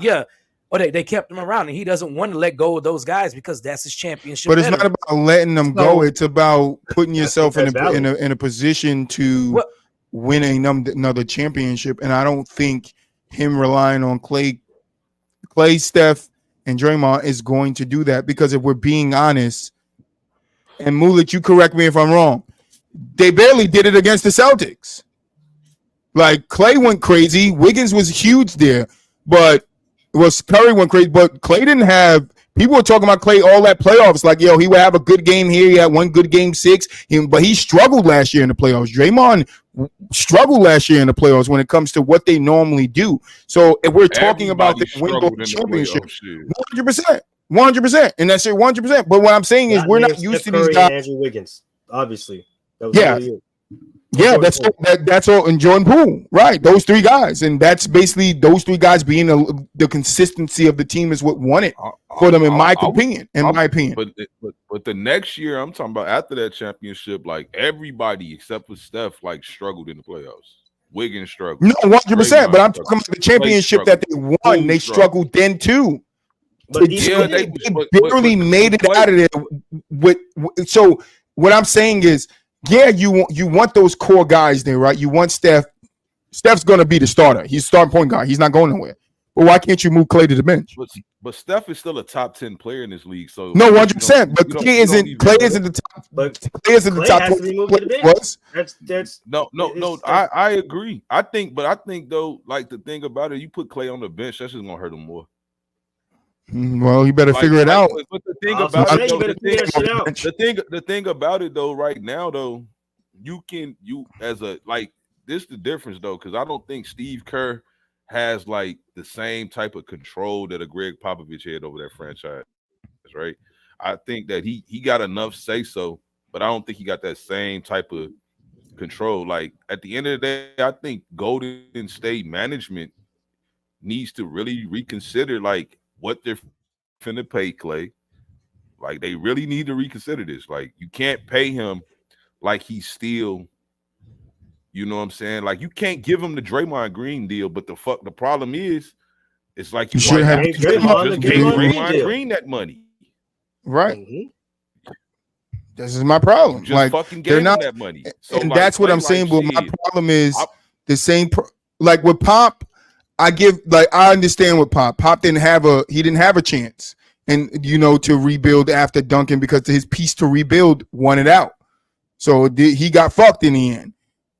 they kept them around, and he doesn't want to let go of those guys because that's his championship. But it's not about letting them go. It's about putting yourself in a position to win another championship. And I don't think him relying on Clay, Steph, and Draymond is going to do that, because if we're being honest, and Mulik, you correct me if I'm wrong, they barely did it against the Celtics. Like Clay went crazy, Wiggins was huge there, but Curry went crazy, but Clay didn't have. People were talking about Clay all that playoffs, like, yo, he would have a good game here. He had one good game 6, but he struggled last year in the playoffs. Draymond struggled last year in the playoffs when it comes to what they normally do. So if we're talking about the win championship, 100%, and that's it, 100%. But what I'm saying is we're not used to these guys. Andrew Wiggins, obviously. Yeah. Yeah, that's all. And Jordan Poole, right? Those three guys, and that's basically those three guys being the consistency of the team is what won it for them, in my opinion. But the next year, I'm talking about after that championship, like everybody except for Steph, like struggled in the playoffs. Wiggins struggled. No, 100%. But I'm talking about the championship that they won. They struggled then too. But they barely made it out of there. So what I'm saying is, yeah, you want those core guys there, right? You want Steph. Steph's going to be the starter. He's starting point guard. He's not going nowhere. But why can't you move Klay to the bench? But Steph is still a top 10 player in this league. So no, 100%. But Klay isn't the top. But Klay isn't the top 20. No. I agree. I think though, like the thing about it, you put Klay on the bench, that's just gonna hurt him more. Well, you better figure it out. But the thing about it, though, the thing about it though, right now though, this is the difference though, because I don't think Steve Kerr has like the same type of control that a Greg Popovich had over that franchise, right? I think that he got enough say so, but I don't think he got that same type of control. Like at the end of the day, I think Golden State management needs to really reconsider like what they're finna pay Klay. Like they really need to reconsider this. Like you can't pay him like he's still, you know what I'm saying? Like you can't give him the Draymond Green deal, but the problem is, it's like you should have just gave Draymond Green that money, right? Mm-hmm. This is my problem. Just like fucking gave him that money, so and like, that's what I'm saying. But my problem is the same. Like with Pop, I understand with Pop. Pop didn't have a chance, and to rebuild after Duncan because his piece to rebuild won it out. So he got fucked in the end.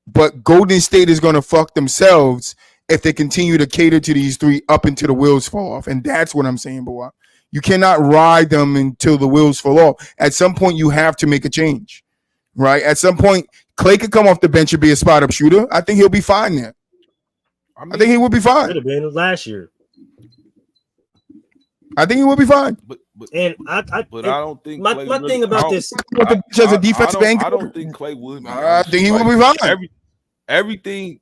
But Golden State is going to fuck themselves if they continue to cater to these three up until the wheels fall off. And that's what I'm saying, boy. You cannot ride them until the wheels fall off. At some point, you have to make a change, right? At some point, Klay could come off the bench and be a spot-up shooter. I think he'll be fine there. I think he would be fine. Could have been last year. I think he will be fine. But I don't think my thing about this as a defensive anchor. I don't think Klay would. I think he will be fine. Everything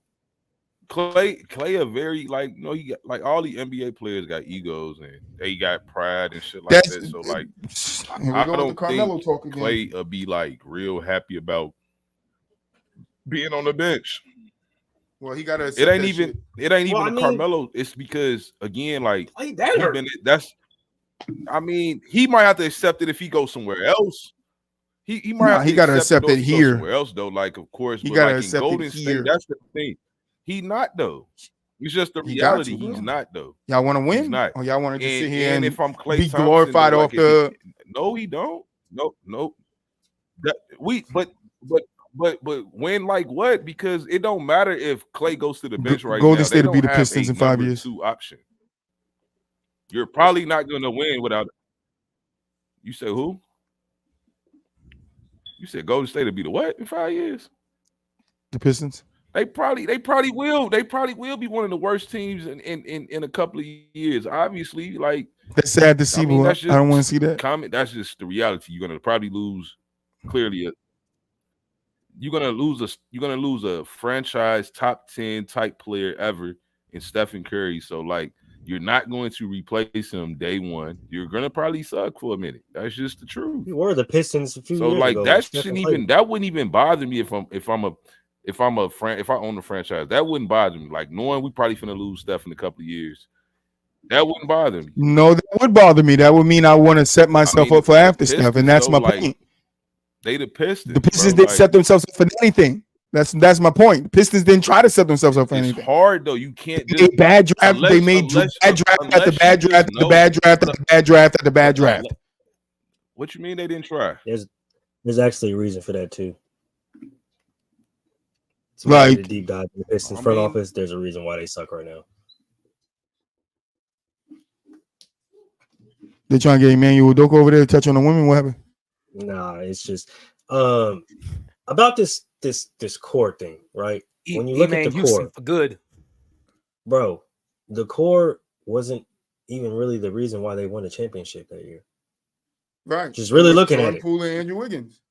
Klay a very he got like all the NBA players got egos and they got pride and shit like that. So like I don't think Klay will be like real happy about being on the bench. Well, he got to. It ain't even Carmelo. It's because again, like he might have to accept it if he goes somewhere else. He might have to got to accept it here. Somewhere else though, like of course, he but got to like accept in Golden it State, here. that's the thing. He's not though. It's just the reality. He's not though. Y'all want to win? He's not. Or y'all want to just sit here and if I'm Klay be Thompson, glorified off the? No, he don't. No. But when like what? Because it don't matter if Klay goes to the bench right now. Golden State will be the Pistons in 5 years. 2 option. You're probably not going to win without. You said who? You said Golden State will be the what in 5 years? The Pistons. They probably will. They probably will be one of the worst teams in a couple of years. Obviously, like that's sad to see. I don't want to see that. That's just the reality. You're going to probably lose. Clearly, you're gonna lose a franchise top 10 type player ever in Stephen Curry. So like you're not going to replace him day one. You're gonna probably suck for a minute. That's just the truth. You were the Pistons a few years ago. That wouldn't even bother me if I own the franchise. That wouldn't bother me. Like knowing we probably finna lose Steph in a couple of years. That wouldn't bother me. No, that would bother me. That would mean I want to set myself up for after Steph, and that's my point. They the Pistons. The Pistons didn't set themselves up for anything. That's my point. The Pistons didn't try to set themselves up for anything. It's hard though. You can't do a bad draft. They made bad draft after bad draft after bad draft after bad draft after bad draft. What you mean they didn't try? There's actually a reason for that too. Like the deep dive in the Pistons front office. There's a reason why they suck right now. They're trying to get Emmanuel Udoka over there to touch on the women. What happened? Nah, it's just about this core thing, right? When you look at the core, for good, bro, the core wasn't even really the reason why they won the championship that year. Right. Just really looking at it. Poole and Andrew Wiggins.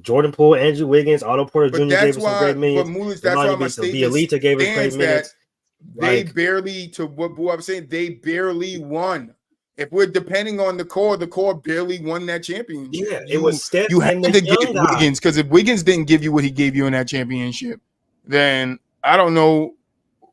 Jordan Poole, Andrew Wiggins, Otto Porter Jr. But gave that's us some why. great But minutes. Moolins, that's why my statement Bielitsa gave us great stands minutes. that they Like, barely, to what Boo I was saying, they barely won. If we're depending on the core barely won that championship. yeah, it was Steph You had and the to young give guys. Wiggins, because if Wiggins didn't give you what he gave you in that championship, then I don't know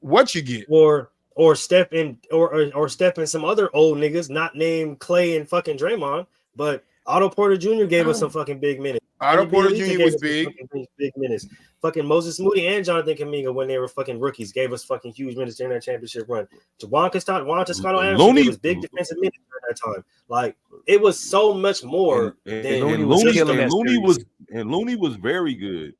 what you get. Or Steph and or Steph and some other old niggas not named Clay and fucking Draymond, but Otto Porter Jr. gave us some fucking big minutes. Otto Porter Bielitsa Jr. gave was us some big. fucking big minutes. Fucking Moses Moody and Jonathan Kuminga, when they were fucking rookies, gave us fucking huge minutes during that championship run. Juan Toscano Anderson gave us big defensive minutes during that time. Like, it was so much more than Looney was very good.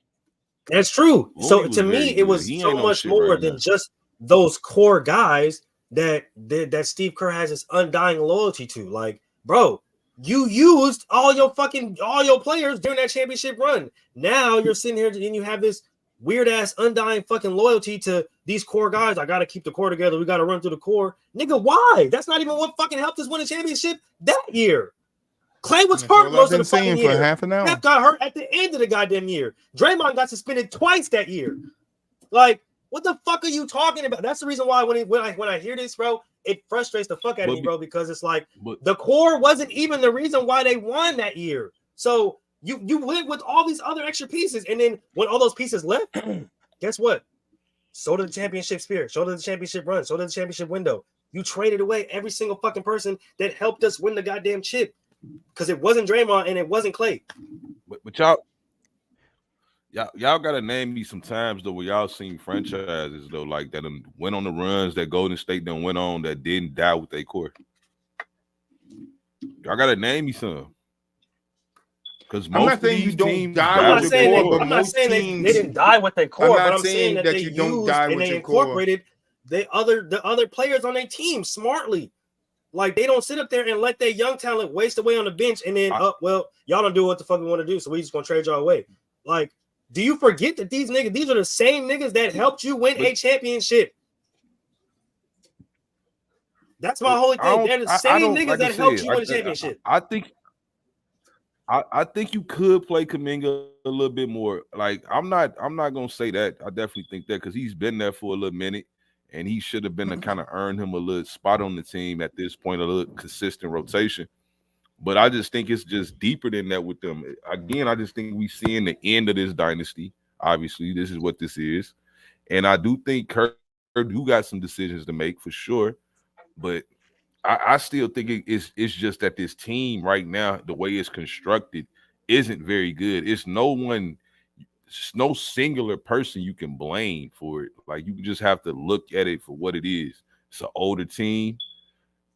That's true. Looney So was to me, very it good. was He so ain't no much shit more right than now. just those core guys that Steve Kerr has this undying loyalty to. Like, bro, you used all your players during that championship run. Now you're sitting here and you have this weird ass undying fucking loyalty to these core guys. I gotta keep the core together. We gotta run through the core. Nigga, why? That's not even what fucking helped us win a championship that year. Clay was hurt most of the fucking year. For half an hour. Steph got hurt at the end of the goddamn year. Draymond got suspended twice that year. Like, what the fuck are you talking about? That's the reason why when I hear this, bro, it frustrates the fuck out of me, bro, because it's like the core wasn't even the reason why they won that year. So you went with all these other extra pieces, and then when all those pieces left, guess what? So did the championship spirit, so did the championship run, so did the championship window. You traded away every single fucking person that helped us win the goddamn chip, because it wasn't Draymond and it wasn't Clay. But y'all gotta name me some times though where y'all seen franchises though like that went on the runs that Golden State done went on that didn't die with their core. Y'all gotta name me some. Because most of these teams die with their core. I'm not saying they didn't die with their core, but I'm saying that they used and they incorporated the other players on their team smartly. Like, they don't sit up there and let their young talent waste away on the bench and then, well, y'all don't do what the fuck we want to do, so we just gonna trade y'all away. Like, do you forget that these are the same niggas that helped you win a championship? That's my whole thing. They're the same niggas that helped you win a championship. I think you could play Kuminga a little bit more. Like, I'm not gonna say that. I definitely think that because he's been there for a little minute. And he should have been to kind of earn him a little spot on the team at this point, a little consistent rotation. But I just think it's just deeper than that with them. Again, I just think we seeing the end of this dynasty. Obviously, this is what this is. And I do think Kirk do got some decisions to make for sure. But I still think it's just that this team right now, the way it's constructed, isn't very good. It's no singular person you can blame for it. Like, you just have to look at it for what it is. It's an older team.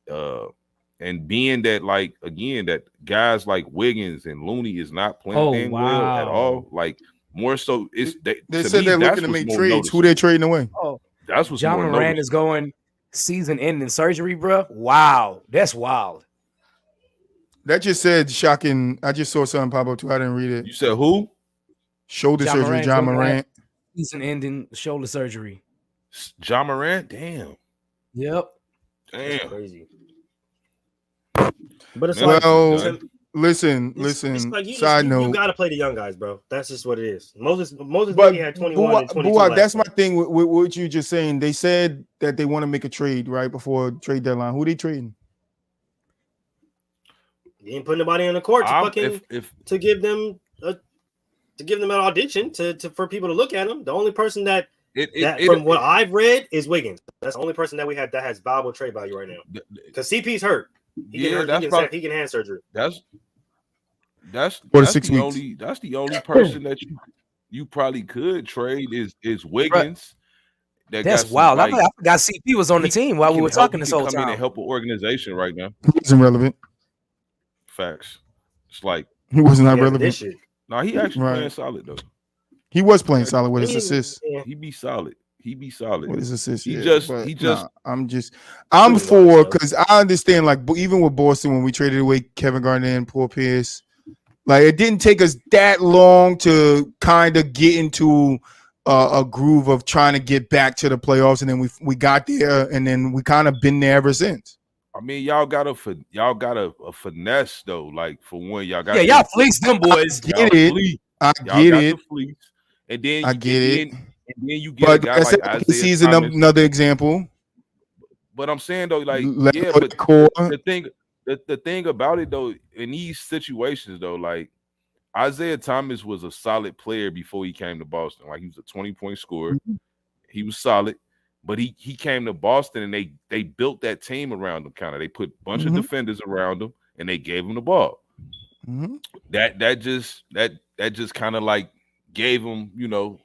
And being that, like, again, that guys like Wiggins and Looney is not playing well at all. Like, more so, they said they're looking to make trades. Who they're trading away? Oh, that's what's John Moran is going season-ending surgery, bro. Wow, that's wild. That just said shocking. I just saw something pop up too. I didn't read it. You said who? Shoulder surgery, John Morant. Season-ending shoulder surgery. John Morant? Damn. Yep. Damn. That's crazy. But it's listen. It's like Side note, you gotta play the young guys, bro. That's just what it is. Moses Moody had 21 and 22. That's my thing with what you just saying. They said that they want to make a trade right before trade deadline. Who they trading? You ain't putting nobody on the court to give them an audition for people to look at them. The only person that from what I've read is Wiggins. That's the only person that we have that has valuable trade value right now. Because CP's hurt. He can hand surgery. That's the only person that you probably could trade is Wiggins. That's wild. I forgot CP was on the team while we were talking this whole time. Come in and help an organization right now. He's irrelevant. Facts. It's like he was not relevant. No, he actually playing solid though. He was playing solid with his assists. He be solid. With his assists. I'm for, because I understand, like, even with Boston when we traded away Kevin Garnett and Paul Pierce, like, it didn't take us that long to kind of get into a groove of trying to get back to the playoffs, and then we got there, and then we kind of been there ever since. I mean, y'all got a finesse though. Like, for one, y'all got y'all fleeced them boys. Get it? I Y'all get got it. the fleece, and then I get it. and then you get a But guy like I said, like Isaiah OKC is Thomas. another example. But I'm saying though, like, Let yeah, go but the core. the thing about it though, in these situations though, like Isaiah Thomas was a solid player before he came to Boston. Like he was a 20-point scorer. He was solid, but he came to Boston and they built that team around him. Kind of, they put a bunch of defenders around him and they gave him the ball. That just kind of like gave him, you know.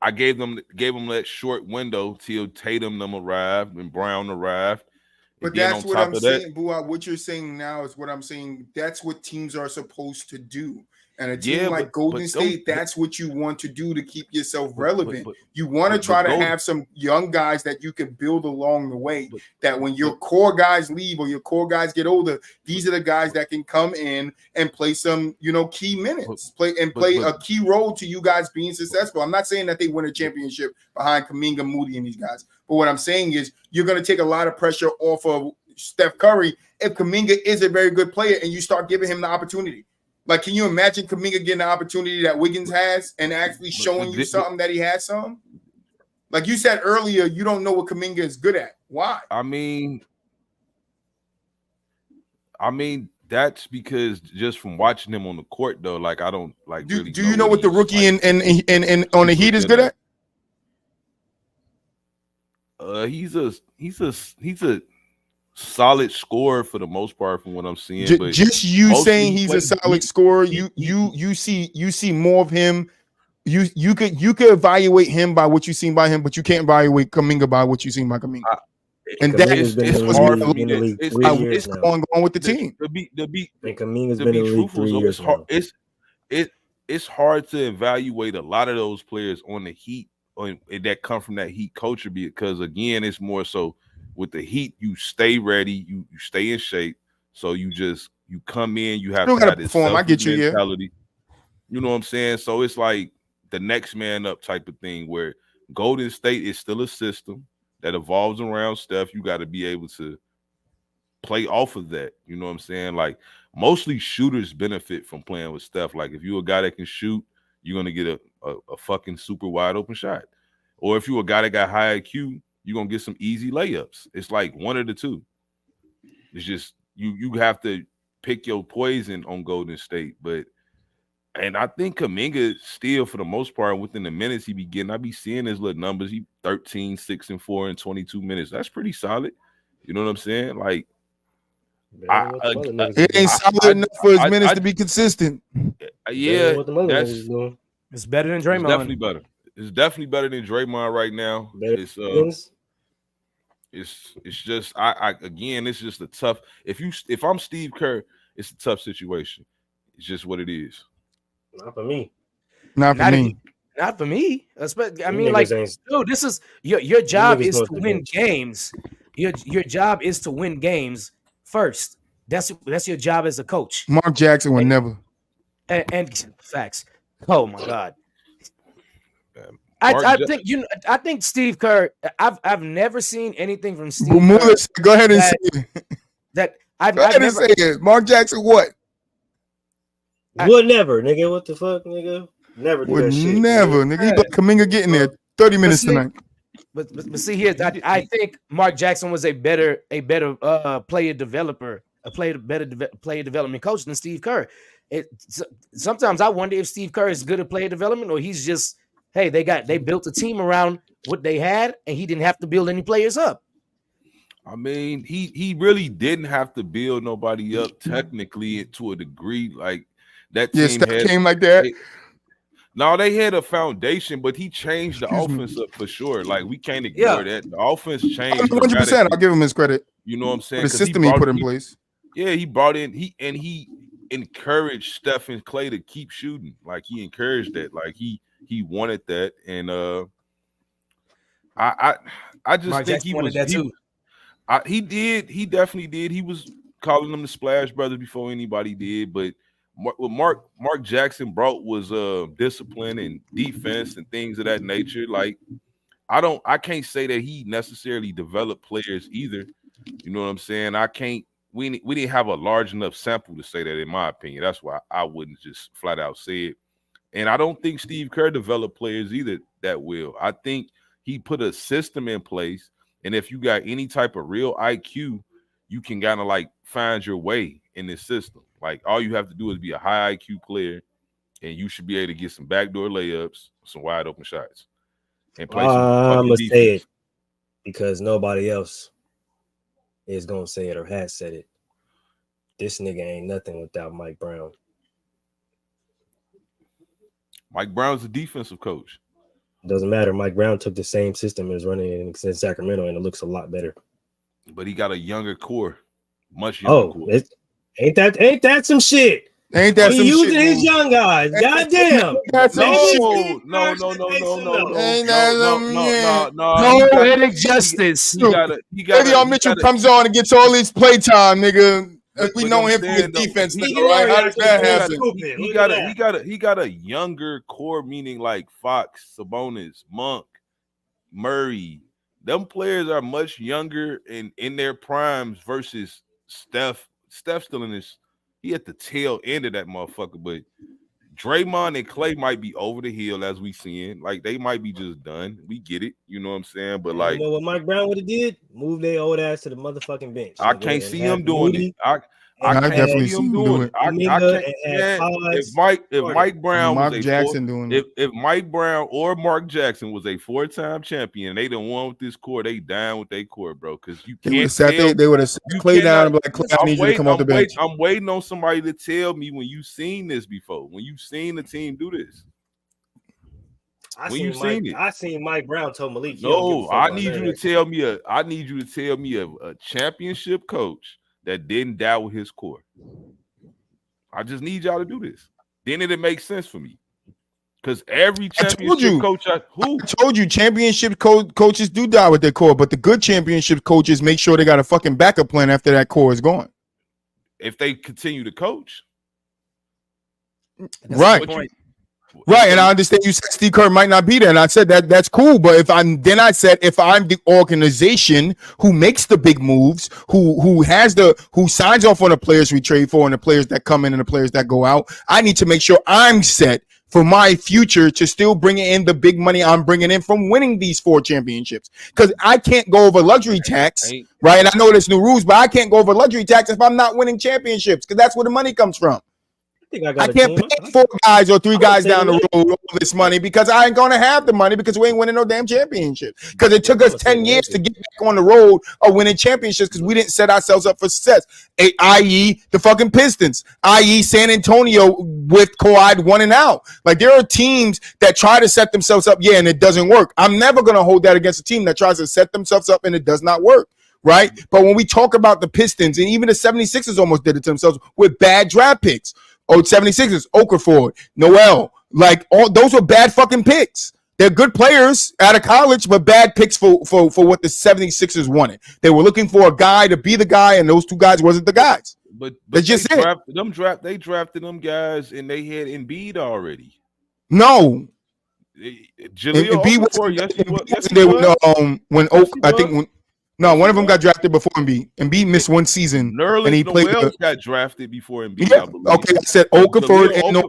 I gave them that short window till Tatum them arrived and Brown arrived. But that's what I'm saying, Boo. What you're saying now is what I'm saying. That's what teams are supposed to do. And a team like Golden State, that's what you want to do to keep yourself relevant. You want to try to have some young guys that you can build along the way. That when your core guys leave or your core guys get older, these are the guys that can come in and play some, key minutes, play a key role to you guys being successful. I'm not saying that they win a championship behind Kuminga, Moody, and these guys. But what I'm saying is you're going to take a lot of pressure off of Steph Curry if Kuminga is a very good player and you start giving him the opportunity. Like, can you imagine Kuminga getting the opportunity that Wiggins has and actually showing you something that he has some? Like you said earlier, you don't know what Kuminga is good at. Why? I mean, that's because just from watching him on the court, though, like I don't like. Do you know what the rookie and on the Heat is good at? He's a solid scorer for the most part from what I'm seeing. But just you saying he's a solid scorer, you see more of him. You could evaluate him by what you've seen by him, but you can't evaluate Kuminga by what you've seen by Kuminga. And that's what's hard. It's going on with the team. Kuminga's been in the league 3 years now. It's hard to evaluate a lot of those players on the Heat that come from that Heat culture because again, it's more so. With the Heat, you stay ready, you stay in shape. So you come in, you have to have this mentality. You know what I'm saying? So it's like the next man up type of thing where Golden State is still a system that evolves around Steph. You got to be able to play off of that. You know what I'm saying? Like mostly shooters benefit from playing with Steph. Like if you're a guy that can shoot, you're going to get a fucking super wide open shot. Or if you're a guy that got high IQ, you're going to get some easy layups. It's like one of the two. It's just you have to pick your poison on Golden State. And I think Kuminga still, for the most part, within the minutes he be getting, I be seeing his little numbers. He 13, 6, and 4 in 22 minutes. That's pretty solid. You know what I'm saying? Like, it ain't solid enough for his minutes to be consistent. Yeah, it's better than Draymond. It's definitely better. It's definitely better than Draymond right now. It's just again, it's just a tough. If I'm Steve Kerr, it's a tough situation. It's just what it is. Not for me. Not for me. I mean, like, dude, this is your job is to win games. Your job is to win games first. That's your job as a coach. Mark Jackson would never. And facts. Oh my God. I think Steve Kerr. I've never seen anything from Steve Kerr. Go ahead and say it. That I've never say it. Mark Jackson, what? Would never, nigga. What the fuck, nigga? Never do that shit. Never, nigga. He got Kuminga getting there 30 minutes tonight. But see here, I think Mark Jackson was a better player developer, better player development coach than Steve Kerr. Sometimes I wonder if Steve Kerr is good at player development or he's just. Hey, they built a team around what they had, and he didn't have to build any players up. I mean, he really didn't have to build nobody up technically to a degree. Like that team came like that. They had a foundation, but he changed the offense up for sure. Like we can't ignore that. The offense changed. 100%. I'll give him his credit. You know what I'm saying? The system he put in place. Yeah, he brought in he encouraged Steph and Clay to keep shooting. Like he encouraged that. Like he wanted that, and I just Mark think Jackson wanted that too. He did. He definitely did. He was calling them the Splash Brothers before anybody did. But what Mark Jackson brought was discipline and defense and things of that nature. Like I can't say that he necessarily developed players either. You know what I'm saying? I can't we didn't have a large enough sample to say that, in my opinion. That's why I wouldn't just flat out say it. And I don't think Steve Kerr developed players either that well. I think he put a system in place, and if you got any type of real IQ, you can kind of like find your way in this system. Like all you have to do is be a high IQ player, and you should be able to get some backdoor layups, some wide open shots, and play some. I'm gonna defense. say it because nobody else is gonna say it or has said it. This nigga ain't nothing without Mike Brown. Mike Brown's a defensive coach. Doesn't matter. Mike Brown took the same system and is running in Sacramento, and it looks a lot better. But he got a younger core, much younger core. Ain't that some shit? Ain't that some using shit? his young guys? Goddamn! That's some shit. No. Ain't that some No poetic justice. He got. Maybe Mitchell comes on and gets all his playtime, nigga. We know him from his defense, right? How does that happen? He got a younger core, meaning like Fox, Sabonis, Monk, Murray. Them players are much younger and in their primes versus Steph. Steph's still in his. He at the tail end of that motherfucker, but Draymond and Clay might be over the hill as we seeing. Like they might be just done. We get it, you know what I'm saying? But like, you know what Mike Brown would have did? Move their old ass to the motherfucking bench. I can't see him doing it. I definitely see him doing it. I can't. If Mike Brown Mark was Jackson doing it. If Mike Brown or Mark Jackson was a 4-time champion, they done won with this core. They down with their core, bro. Because you can't. They would have Clay down and be like, Clay, I need you to come off the bench. I'm waiting on somebody to tell me when you've seen this before. When you've seen the team do this. I seen Mike Brown told Malik. No, I need you to tell me a championship coach that didn't doubt with his core. I just need y'all to do this. Then it'll make sense for me. Because every championship coach, I told you, championship coaches do die with their core, but the good championship coaches make sure they got a fucking backup plan after that core is gone. If they continue to coach. Right. Right, and I understand you said Steve Kerr might not be there, and I said that's cool. But if I'm the organization who makes the big moves, who signs off on the players we trade for and the players that come in and the players that go out, I need to make sure I'm set for my future to still bring in the big money I'm bringing in from winning these 4 championships. Because I can't go over luxury tax, right? And I know there's new rules, but I can't go over luxury tax if I'm not winning championships, because that's where the money comes from. I can't pay 4 guys or 3 guys down the road all this money because I ain't gonna have the money because we ain't winning no damn championship. Because it took us 10 years to get back on the road of winning championships because we didn't set ourselves up for success. I.e. the fucking Pistons, i.e. San Antonio with Kawhi 1 and out. Like there are teams that try to set themselves up, and it doesn't work. I'm never gonna hold that against a team that tries to set themselves up and it does not work. Right? But when we talk about the Pistons, and even the 76ers almost did it to themselves with bad draft picks. 76ers, Okafor, Noel, like all those were bad fucking picks. They're good players out of college, but bad picks for what the 76ers wanted. They were looking for a guy to be the guy, and those 2 guys wasn't the guys. But they drafted them guys, and they had Embiid already. No. Embiid one of them got drafted before Embiid. Embiid missed 1 season, and he played. Got drafted before Embiid. Yeah, okay. I said Okafor and Noel.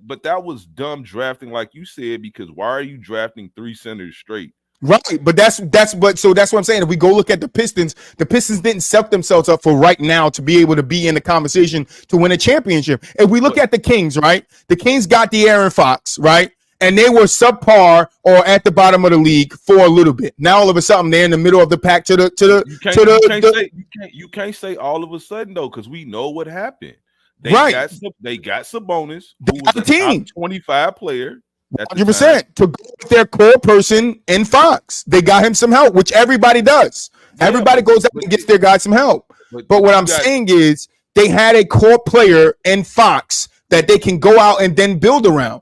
But that was dumb drafting, like you said, because why are you drafting 3 centers straight? Right, but that's what I'm saying. If we go look at the Pistons didn't set themselves up for right now to be able to be in the conversation to win a championship. If we look at the Kings, right? The Kings got De'Aaron Fox, right? And they were subpar or at the bottom of the league for a little bit. Now all of a sudden they're in the middle of the pack you can't say all of a sudden though, because we know what happened. They got Sabonis, who was a top 25 player. 100% to go with their core person in Fox. They got him some help, which everybody does. Everybody goes out and gets their guy some help. But what I'm saying is they had a core player in Fox that they can go out and then build around.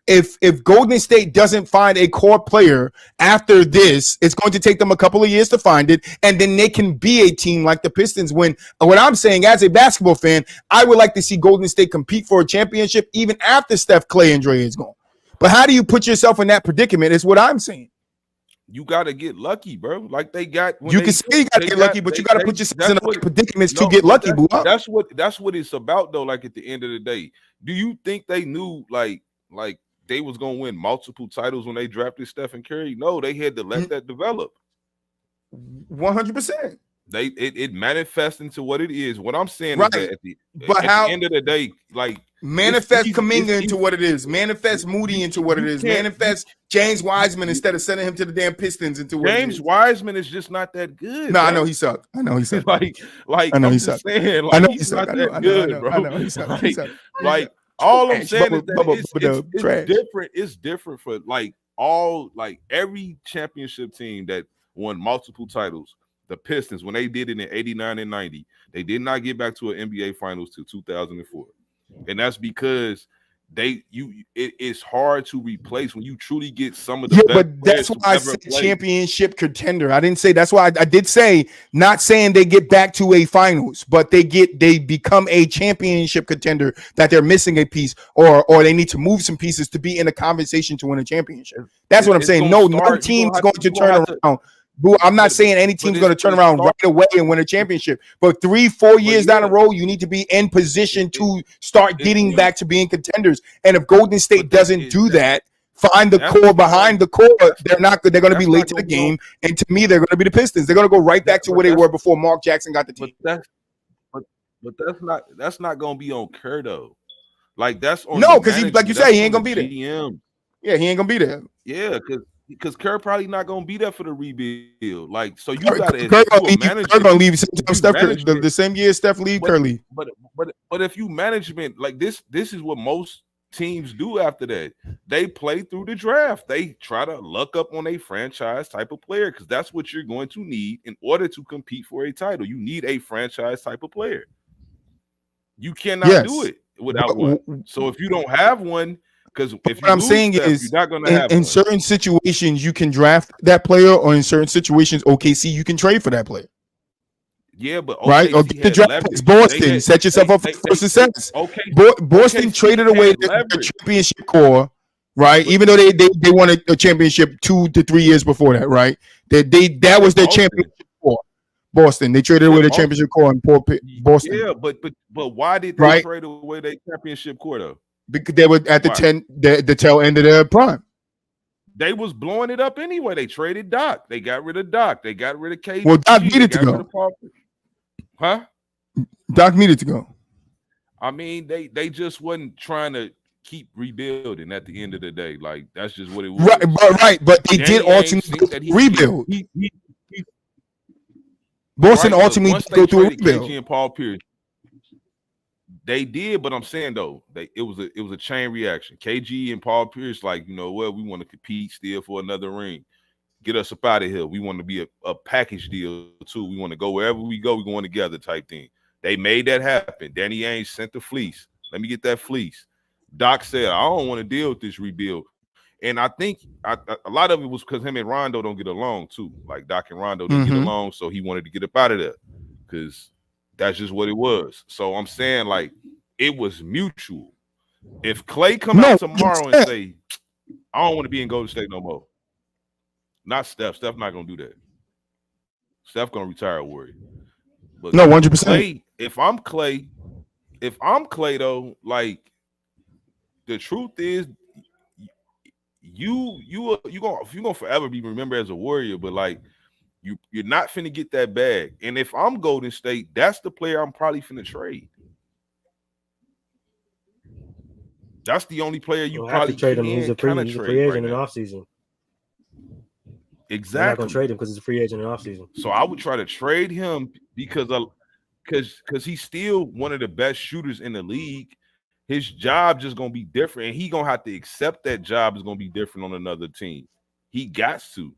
If Golden State doesn't find a core player after this, it's going to take them a couple of years to find it, and then they can be a team like the Pistons. When what I'm saying as a basketball fan, I would like to see Golden State compete for a championship even after Steph, Clay, and Dre is gone. But how do you put yourself in that predicament is what I'm saying. You gotta get lucky, bro. Like they got when You they can say you gotta they get got lucky, but they, you gotta they put yourself that's in the what right predicaments to no, get but lucky, boo. that's what it's about though. Like at the end of the day, do you think they knew like they was gonna win multiple titles when they drafted Stephen Curry? No, they had to let that develop. 100%. It manifests into what it is. What I'm saying is that Right. at the But how end of the day, like manifest it's Kuminga into easy. what it is, manifest Moody into what it is, manifest James Wiseman instead of sending him to the damn Pistons into what it James is. Wiseman is just not that good. No, bro. I know he sucked. I know he sucked. like I know I'm he just sucked. saying, I like know he he's sucked. not I know. that good, bro. I know he sucked. He sucked. Like all I'm Trash. saying is that Bubba, it's trash. different. It's different for like every championship team that won multiple titles. The Pistons, when they did it in 89 and 90, they did not get back to an NBA Finals till 2004. And that's because it's hard to replace when you truly get some of the best but that's players why I ever said played. championship contender. I didn't say that's why I did say not saying they get back to a finals, but they become a championship contender that they're missing a piece or they need to move some pieces to be in a conversation to win a championship. That's what I'm saying. No team is going to turn around. Boo, I'm not saying any team's going to turn around right away and win a championship, but 3-4 years down the road, you need to be in position to start getting back to being contenders. And if Golden State doesn't do that, find the core behind the core, they're going to be late to the game. And to me, they're going to be the Pistons. They're going to go right back to where they were before Mark Jackson got the team. But that's not going to be on Kerr though. Like that's on because like you say, he ain't going to be there. GM. Yeah, he ain't going to be there. Yeah, because Kerr probably not gonna be there for the rebuild. Like, so you Kerr got to Kerr gonna leave the same year Steph leave. Kerr leave. But if you management like this is what most teams do after that. They play through the draft. They try to luck up on a franchise type of player because that's what you're going to need in order to compete for a title. You need a franchise type of player. You cannot do it without one. So if you don't have one. Because if what I'm saying Steph, is, you're not going to have in certain situations you can draft that player, or in certain situations, OKC you can trade for that player. Yeah, but OKC right or get the draft picks. Boston, set yourself up for first success. Boston traded away their championship core, right? But, even though they won a championship 2 to 3 years before that, right? That was their championship core. Boston, they traded away their championship core in Boston. Yeah, but why did they trade away their championship core though? Because they were at the tail end of their prime. They was blowing it up anyway. They traded Doc. They got rid of Doc. They got rid of KG. Well, Doc needed to go. Huh? Doc needed to go. I mean, they just wasn't trying to keep rebuilding at the end of the day. Like that's just what it was. Right. But they did ultimately rebuild. Boston ultimately go through a rebuild. KG and Paul Pierce. They did, but I'm saying though, it was a chain reaction. KG and Paul Pierce, like, you know what, we want to compete still for another ring. Get us up out of here. We want to be a package deal too. We want to go wherever we go, we're going together type thing. They made that happen. Danny Ainge sent the fleece. Let me get that fleece. Doc said, I don't want to deal with this rebuild. And I think a lot of it was because him and Rondo don't get along too. Like Doc and Rondo didn't get along, so he wanted to get up out of there because that's just what it was. So I'm saying, like, it was mutual. If Clay come out tomorrow and say, I don't want to be in Golden State no more. Not Steph. Steph not going to do that. Steph going to retire a Warrior. But no, 100%. Clay, if I'm Clay though, like, the truth is you're gonna forever be remembered as a Warrior, but like, you're not finna get that bag. And if I'm Golden State, that's the player I'm probably finna trade. That's the only player you probably trade him. He's a free agent in offseason. Exactly. You're not gonna trade him because he's a free agent in offseason. So I would try to trade him because he's still one of the best shooters in the league. His job just gonna be different, and he gonna have to accept that job is gonna be different on another team. He got to.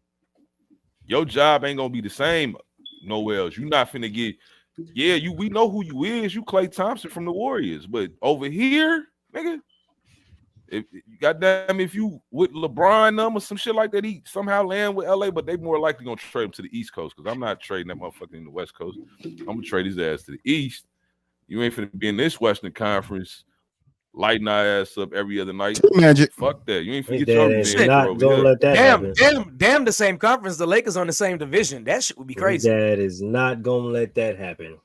Your job ain't gonna be the same nowhere else. You're not finna get, we know who you is. You Klay Thompson from the Warriors, but over here, nigga, if you with LeBron or some shit like that, he somehow land with LA, but they more likely gonna trade him to the East Coast because I'm not trading that motherfucker in the West Coast. I'm gonna trade his ass to the East. You ain't finna be in this Western Conference lighting our ass up every other night. Magic. Fuck that. You ain't His forget dad your is revenge not over gonna here. let that happen. Damn, the same conference. The Lakers on the same division. That shit would be His crazy. dad is not gonna let that happen.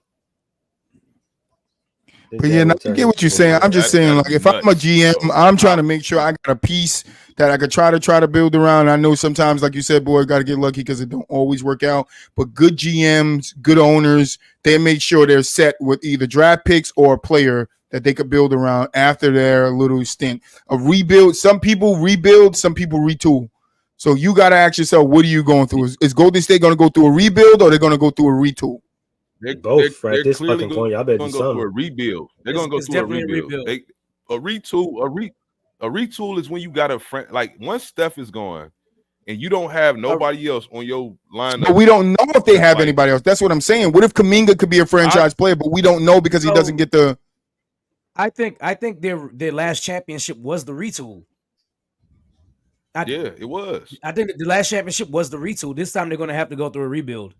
But yeah, I get what you're saying. I'm just saying, like, if I'm a GM, I'm trying to make sure I got a piece that I could try to build around. I know sometimes, like you said, boy, got to get lucky because it don't always work out. But good GMs, good owners, they make sure they're set with either draft picks or a player that they could build around after their little stint. A rebuild. Some people rebuild, some people retool. So you got to ask yourself, what are you going through? Is Golden State going to go through a rebuild or they're going to go through a retool? They're both at this fucking point. Y'all better do go through a something. rebuild. They're gonna go through a rebuild. A retool is when you got a friend. Like once Steph is gone, and you don't have nobody else on your lineup. But we don't know if they have anybody else. That's what I'm saying. What if Kuminga could be a franchise player, but we don't know because he doesn't get the. I think their last championship was the retool. Yeah, it was. I think the last championship was the retool. This time they're going to have to go through a rebuild.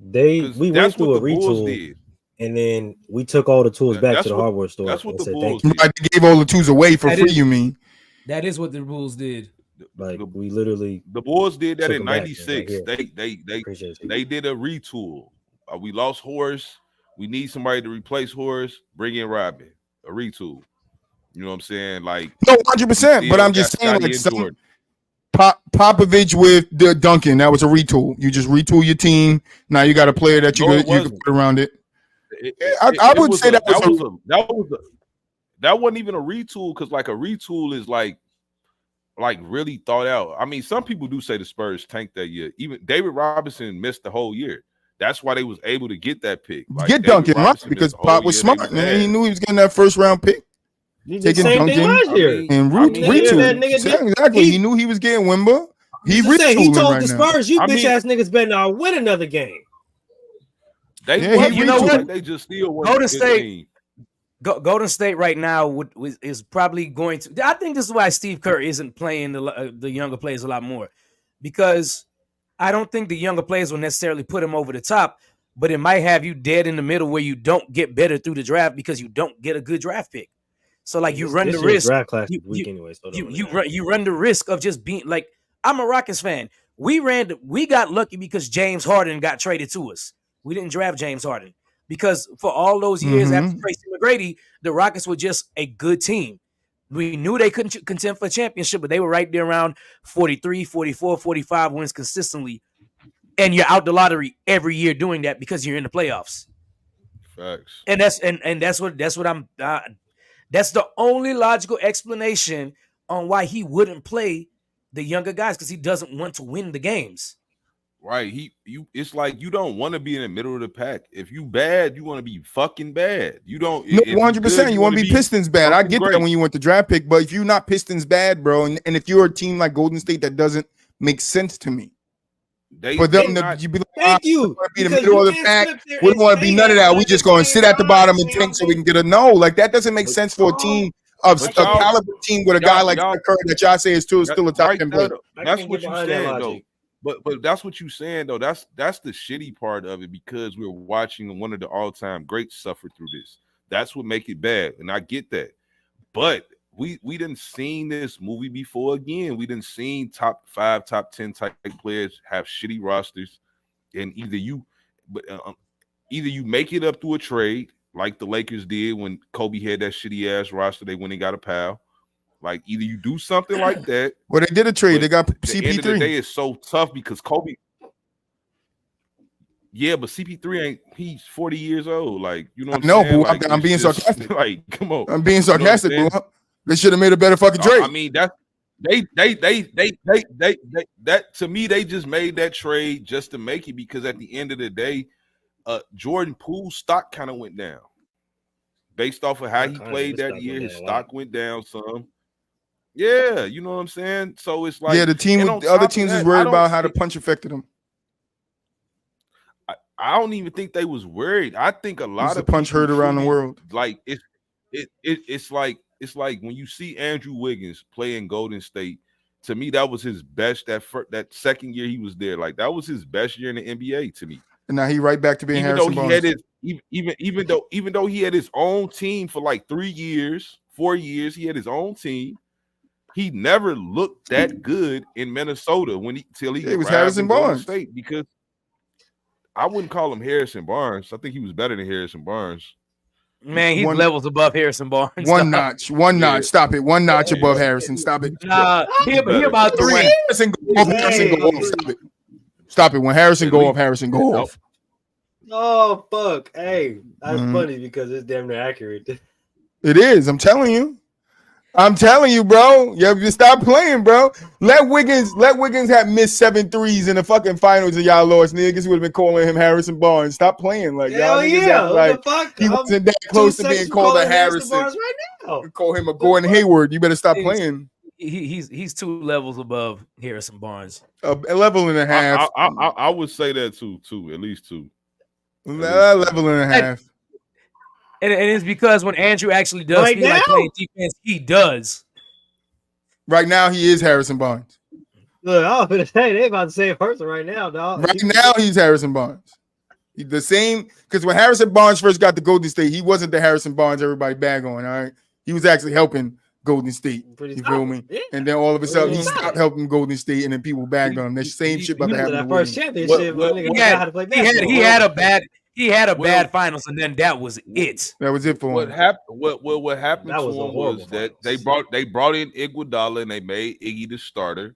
We went through a retool, and then we took all the tools back to the hardware store. That's what the said, Bulls did. They gave all the tools away for free. You mean? That is what the Bulls did. Like we literally, the Bulls did that in '96. Right, they did a retool. We lost Horace. We need somebody to replace Horace. Bring in Robin. A retool. You know what I'm saying? Like no, 100%. But I'm just saying, like some. Popovich with the Duncan, that was a retool. You just retool your team. Now you got a player that you can put around it. I would say that wasn't even a retool because like a retool is like really thought out. I mean, some people do say the Spurs tanked that year. Even David Robinson missed the whole year. That's why they was able to get that pick. Like, get Duncan right because Pop was smart, man. He knew he was getting that first round pick. Taking Duncan and retool. Exactly. He knew he was getting Wimber. He told the Spurs, "You bitch ass niggas better not win another game." You know what? They just still Golden State. Golden State right now is probably going to. I think this is why Steve Kerr isn't playing the younger players a lot more, because I don't think the younger players will necessarily put him over the top, but it might have you dead in the middle where you don't get better through the draft because you don't get a good draft pick. So like you run the risk. Draft class week anyway, so you run the risk of just being like, I'm a Rockets fan. We got lucky because James Harden got traded to us. We didn't draft James Harden because for all those years after Tracy McGrady, the Rockets were just a good team. We knew they couldn't contend for a championship, but they were right there around 43, 44, 45 wins consistently. And you're out the lottery every year doing that because you're in the playoffs. Facts. And that's what I'm. That's the only logical explanation on why he wouldn't play the younger guys, because he doesn't want to win the games. Right. It's like you don't want to be in the middle of the pack. If you bad, you want to be fucking bad. You don't. No, 100%. You want to be Pistons bad. I get that when you want the draft pick, but if you're not Pistons bad, bro, and if you're a team like Golden State, that doesn't make sense to me. For them to be like, thank you. Be in the middle of the pack. We don't want to be none of that. We just going to sit at the bottom and tank so we can get a no. Like that doesn't make sense for a team of a caliber team with a guy like Kerr that y'all say is still a top 10 player. That's what you're saying, though. But that's what you're saying, though. That's the shitty part of it, because we're watching one of the all-time greats suffer through this. That's what make it bad, and I get that. But we didn't seen this movie before. Again, we didn't seen top 5, top 10 type players have shitty rosters, and either you make it up through a trade like the Lakers did when Kobe had that shitty ass roster. They went and got a pal. Like either you do something like that. Well, they did a trade. They got CP3. The end of the day is so tough because Kobe. Yeah, but CP3 ain't. He's 40 years old. Like you know. What I'm saying? Like, I'm being sarcastic. Like, come on. I'm being sarcastic, bro. They should have made a better fucking trade. I mean, that to me, they just made that trade just to make it, because at the end of the day, Jordan Poole's stock kind of went down based off of how he played that year. His stock went down some. Yeah, you know what I'm saying. So it's like, the other teams is worried about how the punch affected them. I don't even think they was worried. I think a lot of punch heard around the world. Like it's like when you see Andrew Wiggins play in Golden State. To me, that was his best. That second year he was there, like that was his best year in the NBA to me. And now he right back to being Harrison Barnes. Even though he had his own team for like 3 years, 4 years. He had his own team. He never looked that good in Minnesota till he was arrived Harrison in Golden Barnes. State, because I wouldn't call him Harrison Barnes. I think he was better than Harrison Barnes. Man, he's levels above Harrison Barnes. One notch. Stop it. One notch above Harrison. Stop it. Nah, he about When three. Harrison go off, Harrison go off. Stop it. Stop it. When Harrison go off, Harrison go off. Oh fuck! Hey, that's funny because it's damn near accurate. It is. I'm telling you, bro. You have to stop playing, bro. Let Wiggins have missed 7 threes in the fucking finals and y'all lost. Niggas would have been calling him Harrison Barnes. Stop playing, like y'all niggas act like he wasn't that close to being called a Harrison. Right now. Call him a Gordon Hayward. You better stop playing. He's 2 levels above Harrison Barnes. A level and a half. I would say that too, at least 2. A level and a half. And it's because when Andrew actually does feel like playing defense, he does. Right now, he is Harrison Barnes. Look, I was going to say, they about to say a person right now, dog. Right now, he's Harrison Barnes. He's the same, because when Harrison Barnes first got to Golden State, he wasn't the Harrison Barnes everybody bag on, all right? He was actually helping Golden State. You feel me? Yeah. And then all of a sudden, he stopped helping Golden State, and then people bagged on him. That same shit about to happen. That first championship, he had a bad finals, and then that was it. That was it for him. What happened to him was that they brought in Iguodala and they made Iggy the starter.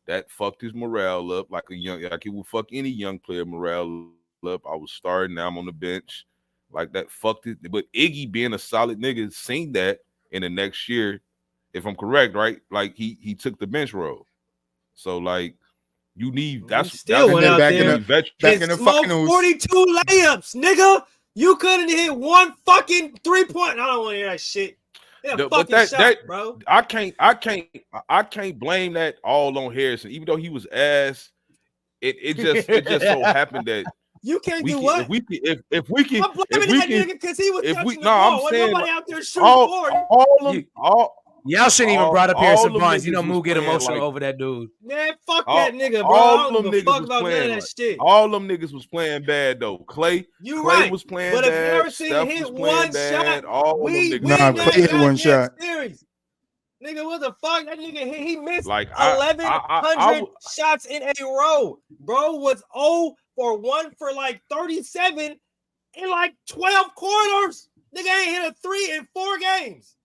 That fucked his morale up like it would fuck any young player morale up. I was starting, now I'm on the bench. Like that fucked it. But Iggy, being a solid nigga, seen that in the next year, if I'm correct, right? Like he took the bench role. So like you need that's still went out back there. Back in the finals. 42 layups, nigga. You couldn't hit one fucking 3-point. I don't want to hear that shit. Bro. I can't blame that all on Harrison, even though he was ass. It just so happened that you can't do what? If we can, because he was touching the ball. I'm saying nobody out there shooting y'all shouldn't even brought up Harrison Barnes. You know, Moo get emotional over that dude. Man, fuck that nigga, bro. I don't give a fuck about none of that shit. All them niggas was playing bad though. Clay was playing bad. But if Harrison hit one shot, Clay hit one shot. Nigga, what the fuck? That nigga he missed like 1,100 shots in a row. Bro was 0 for 1 for like 37 in like 12 quarters. Nigga ain't hit a 3 in 4 games.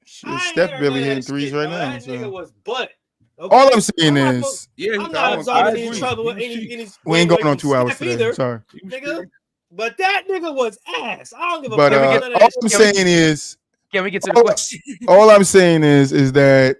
Shit, Steph Billy hitting threes right now. That nigga was butt. Okay? All I'm saying is, I'm not absorbing any trouble with any we ain't going on 2 hours today. Either, sorry, nigga. But that nigga was ass. I don't give a fuck. All I'm saying is, can we get to the question? All I'm saying is that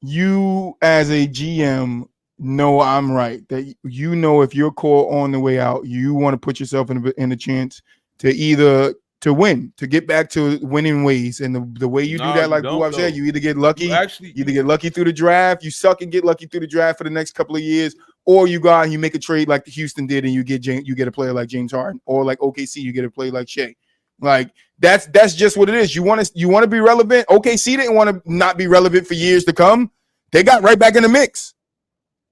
you as a GM know I'm right. That you know if you're caught on the way out, you want to put yourself in a chance to either to win, to get back to winning ways. And the way you do that, like I've said, you either get lucky, either get lucky through the draft, you suck and get lucky through the draft for the next couple of years, or you go out and you make a trade like the Houston did and you get a player like James Harden, or like OKC, you get a player like Shea. Like that's just what it is. You want to be relevant. OKC didn't want to not be relevant for years to come. They got right back in the mix.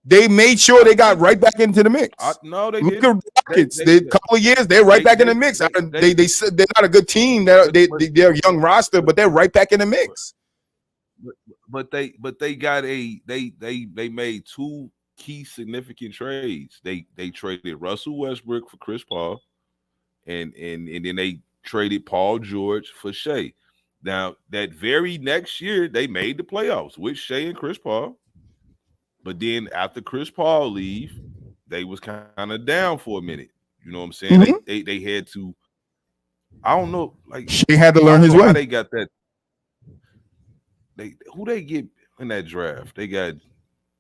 They made sure they got right back into the mix. No, they look didn't. at the Rockets. They couple of years, they're right back in the mix. They said they're not a good team. They're a young roster, but they're right back in the mix. But they made 2 key significant trades. They traded Russell Westbrook for Chris Paul, and then they traded Paul George for Shea. Now that very next year, they made the playoffs with Shea and Chris Paul. But then after Chris Paul leave, they was kind of down for a minute. You know what I'm saying? Mm-hmm. They had to. I don't know. Like Shea had to learn his way. How they got that? Who they get in that draft? They got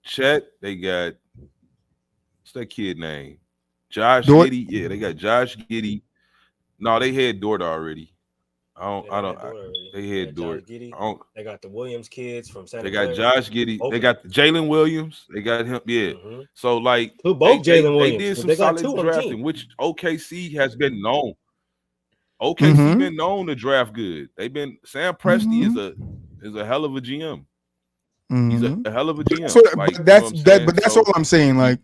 Chet. They got what's that kid name? Josh Giddey. Yeah, they got Josh Giddey. No, they had Dort already. They had Dort. They got the Williams kids from Santa Clara. They got Josh Giddey. They got Jalen Williams. They got him. Yeah. Mm-hmm. So like both Jalen Williams. They did some solid drafting, which OKC has been known. OKC been known to draft good. They've been Sam Presti is a hell of a GM. He's a hell of a GM. That's all I'm saying. Like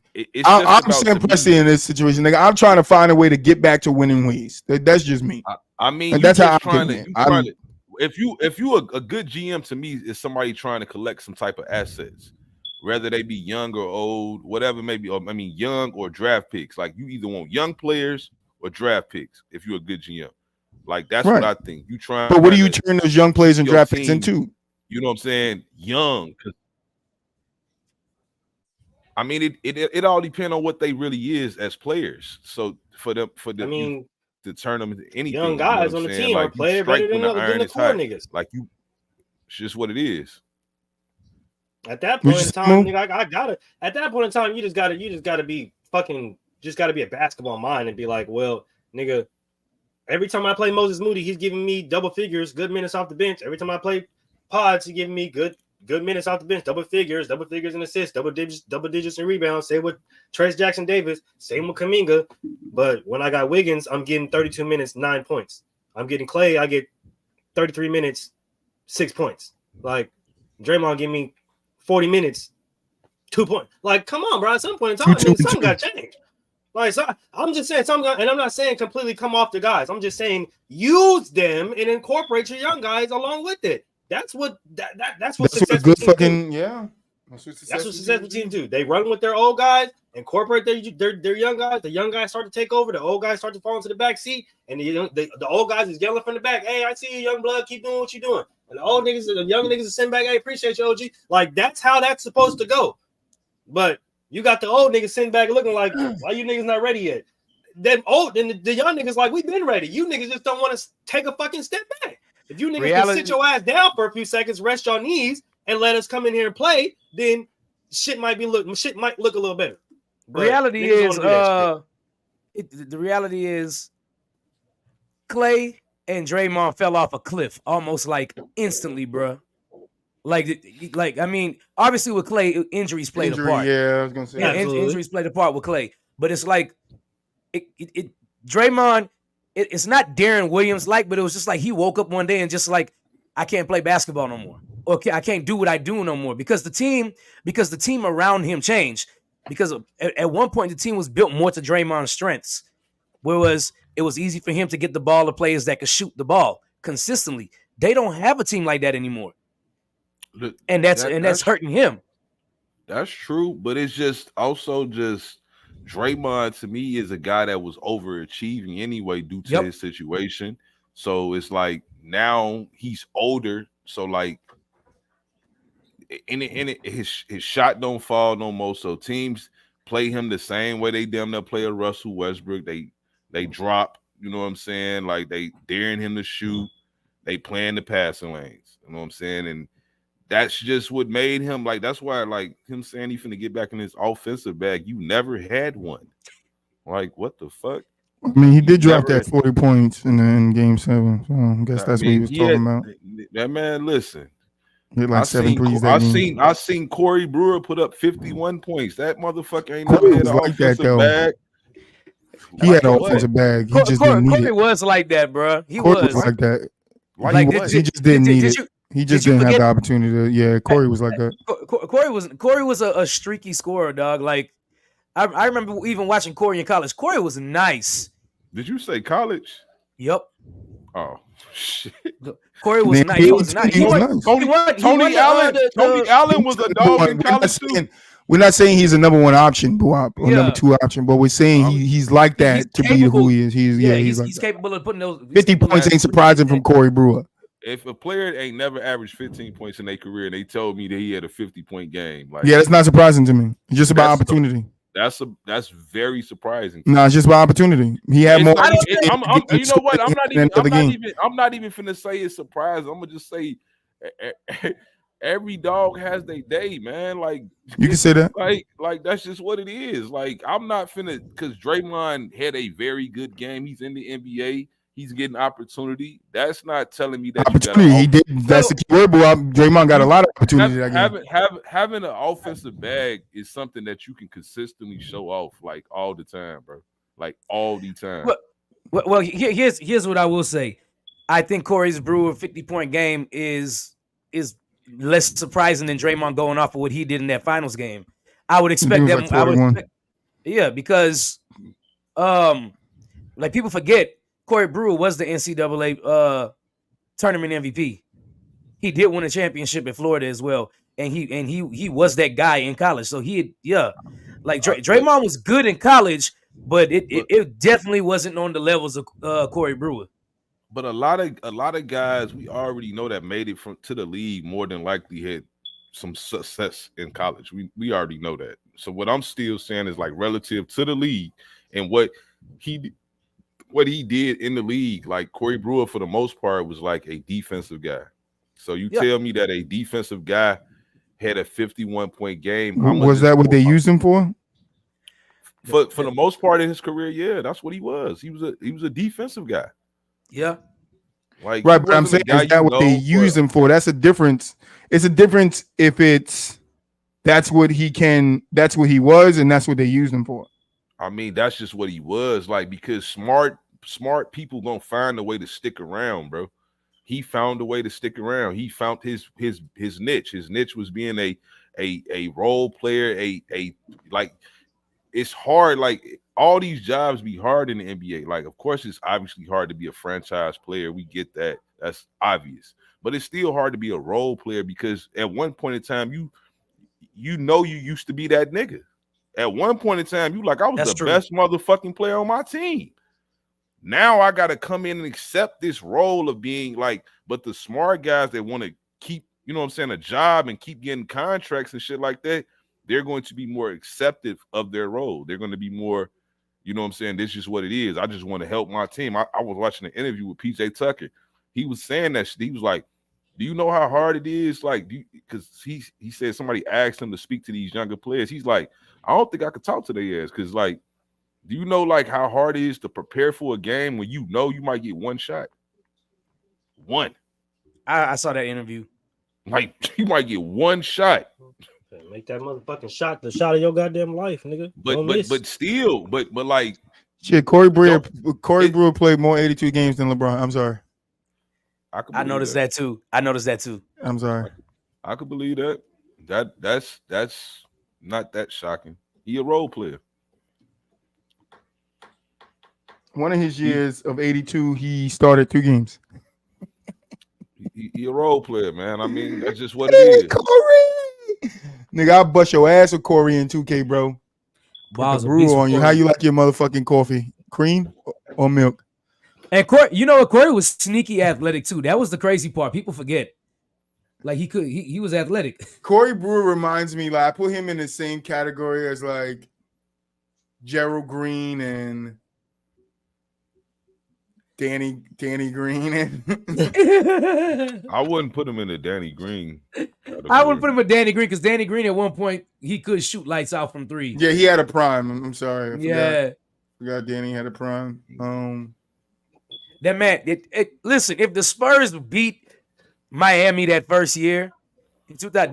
I'm Sam Presti in this situation. Like, I'm trying to find a way to get back to winning ways. That's just me. I mean, and that's how I'm if you a good GM to me is somebody trying to collect some type of assets, whether they be young or old, whatever maybe. I mean, young or draft picks. Like you either want young players or draft picks. If you're a good GM, like that's what I think. You trying. But what do you turn those young players and draft picks into? You know what I'm saying? Young. I mean, it all depends on what they really is as players. So for them, I mean, to turn them into anything, young guys you know on the saying? team Like, are playing better than the core niggas. Like you, it's just what it is. At that point in time, nigga, I gotta. At that point in time, you just gotta be fucking. Just gotta be a basketball mind and be like, well, nigga. Every time I play Moses Moody, he's giving me double figures, good minutes off the bench. Every time I play Pods, he's giving me good minutes off the bench, double figures in assists, double digits in rebounds. Same with Trace Jackson Davis, same with Kuminga. But when I got Wiggins, I'm getting 32 minutes, 9 points. I'm getting Clay, I get 33 minutes, 6 points. Like Draymond give me 40 minutes, 2 points. Like, come on, bro. At some point in time, something got to change. Like, so I'm just saying something, and I'm not saying completely come off the guys. I'm just saying use them and incorporate your young guys along with it. That's what successful good fucking do. Yeah. That's what successful teams do. They run with their old guys, incorporate their young guys. The young guys start to take over. The old guys start to fall into the back seat, and the old guys is yelling from the back, "Hey, I see you, young blood. Keep doing what you're doing." And the young niggas is sitting back, "Hey, appreciate you, OG." Like that's how that's supposed to go. But you got the old niggas sitting back looking like, "Why you niggas not ready yet?" Then the young niggas like, "We've been ready. You niggas just don't want to take a fucking step back." If you niggas can sit your ass down for a few seconds, rest your knees, and let us come in here and play, then shit might look a little better. But reality is, the reality is, Clay and Draymond fell off a cliff almost like instantly, bro. Like I mean, obviously with Clay, injuries played a part. Yeah, I was gonna say injuries played a part with Clay, but it's like Draymond. It's not Darren Williams like, but it was just like he woke up one day and just like, I can't play basketball no more. Okay, I can't do what I do no more because the team around him changed. Because at one point the team was built more to Draymond's strengths, whereas it was easy for him to get the ball to players that could shoot the ball consistently. They don't have a team like that anymore, and that's hurting him. That's true, but it's just also just. Draymond to me is a guy that was overachieving anyway due to his situation. So it's like now he's older. So like his shot don't fall no more. So teams play him the same way they damn near play a Russell Westbrook. They drop, you know what I'm saying? Like they daring him to shoot. They playing the passing lanes. You know what I'm saying? And that's just what made him like. That's why, like him saying he finna get back in his offensive bag. You never had one. Like what the fuck? I mean, he did drop that 40 points in Game 7. So I guess that's what he was talking about. That man, listen. Like I seen Corey Brewer put up 51 points. That motherfucker ain't never had an offensive bag. He had an offensive bag. He just didn't need it. Corey was like that, bro. He was like that. He just didn't need it. He just didn't have the opportunity to. Yeah, Corey was like that. Corey was a streaky scorer, dog. Like I remember even watching Corey in college. Corey was nice. Did you say college? Yep. Oh shit. Corey was nice. He was nice. Tony Allen was a dog in college too. We're not saying he's a number one option, or number two option, but we're saying he's like that to be who he is. He's capable of putting those 50 points. Ain't surprising from Corey Brewer. If a player ain't never averaged 15 points in their career, and they told me that he had a 50-point game, like that's not surprising to me. It's just about opportunity. That's very surprising. No, it's just about opportunity. He had more. You know what? I'm not even finna say it's surprising. I'm gonna just say every dog has their day, man. Like you can say that. Like that's just what it is. Like I'm not finna because Draymond had a very good game. He's in the NBA. He's getting opportunity. That's not telling me that opportunity. He did. That's the key word. Draymond got a lot of opportunity. Having an offensive bag is something that you can consistently show off, like all the time, bro. Like all the time. Well, here's what I will say. I think Corey Brewer 50-point game is less surprising than Draymond going off of what he did in that finals game. I would expect them. Because like people forget. Corey Brewer was the NCAA tournament MVP. He did win a championship in Florida as well, and he was that guy in college. So Draymond was good in college, but it definitely wasn't on the levels of Corey Brewer. But a lot of guys we already know that made it to the league more than likely had some success in college. We already know that. So what I'm still saying is like relative to the league and what he did in the league, like Corey Brewer for the most part was like a defensive guy. So you tell me that a defensive guy had a 51-point game. Was that what they used him for? For the most part of his career, yeah, that's what he was. He was a defensive guy. Yeah. Right, but I'm saying is that what they use him for? That's a difference. It's a difference if that's what he was, and that's what they used him for. I mean, that's just what he was, like, because smart people gonna find a way to stick around, bro. He found a way to stick around. He found his niche. His niche was being a role player, a like it's hard, like all these jobs be hard in the NBA. Like, of course, it's obviously hard to be a franchise player. We get that. That's obvious. But it's still hard to be a role player because at one point in time, you used to be that nigga. At one point in time, you like, I was best motherfucking player on my team. Now I got to come in and accept this role of being like, but the smart guys that want to keep, you know what I'm saying, a job and keep getting contracts and shit like that, they're going to be more acceptive of their role. They're going to be more, you know what I'm saying, this is what it is. I just want to help my team. I was watching an interview with PJ Tucker. He was saying that shit. He was like, do you know how hard it is? Like, because he said somebody asked him to speak to these younger players. He's like, I don't think I could talk to their ass because, like, do you know, like, how hard it is to prepare for a game when you know you might get one shot? One. I saw that interview. Like, you might get one shot. Make that motherfucking shot the shot of your goddamn life, nigga. But still, like, shit, Corey Brewer played more 82 games than LeBron. I'm sorry. I noticed that too. I'm sorry. I could believe that. That's not that shocking. He a role player. One of his years of 82, he started 2 games. He a role player, man. I mean, that's just what it is. Corey! Nigga, I'll bust your ass with Corey in 2K, bro. Put the brew on you. How you like your motherfucking coffee? Cream or milk? And Corey, you know what? Corey was sneaky athletic too. That was the crazy part. People forget. Like he was athletic. Corey Brewer reminds me, like, I put him in the same category as like Gerald Green and Danny Green. I wouldn't put him in the Danny Green category. I wouldn't put him with Danny Green because Danny Green at one point he could shoot lights out from 3. Yeah, he had a prime. I'm sorry. I forgot Danny had a prime. That man, listen, if the Spurs beat Miami that first year,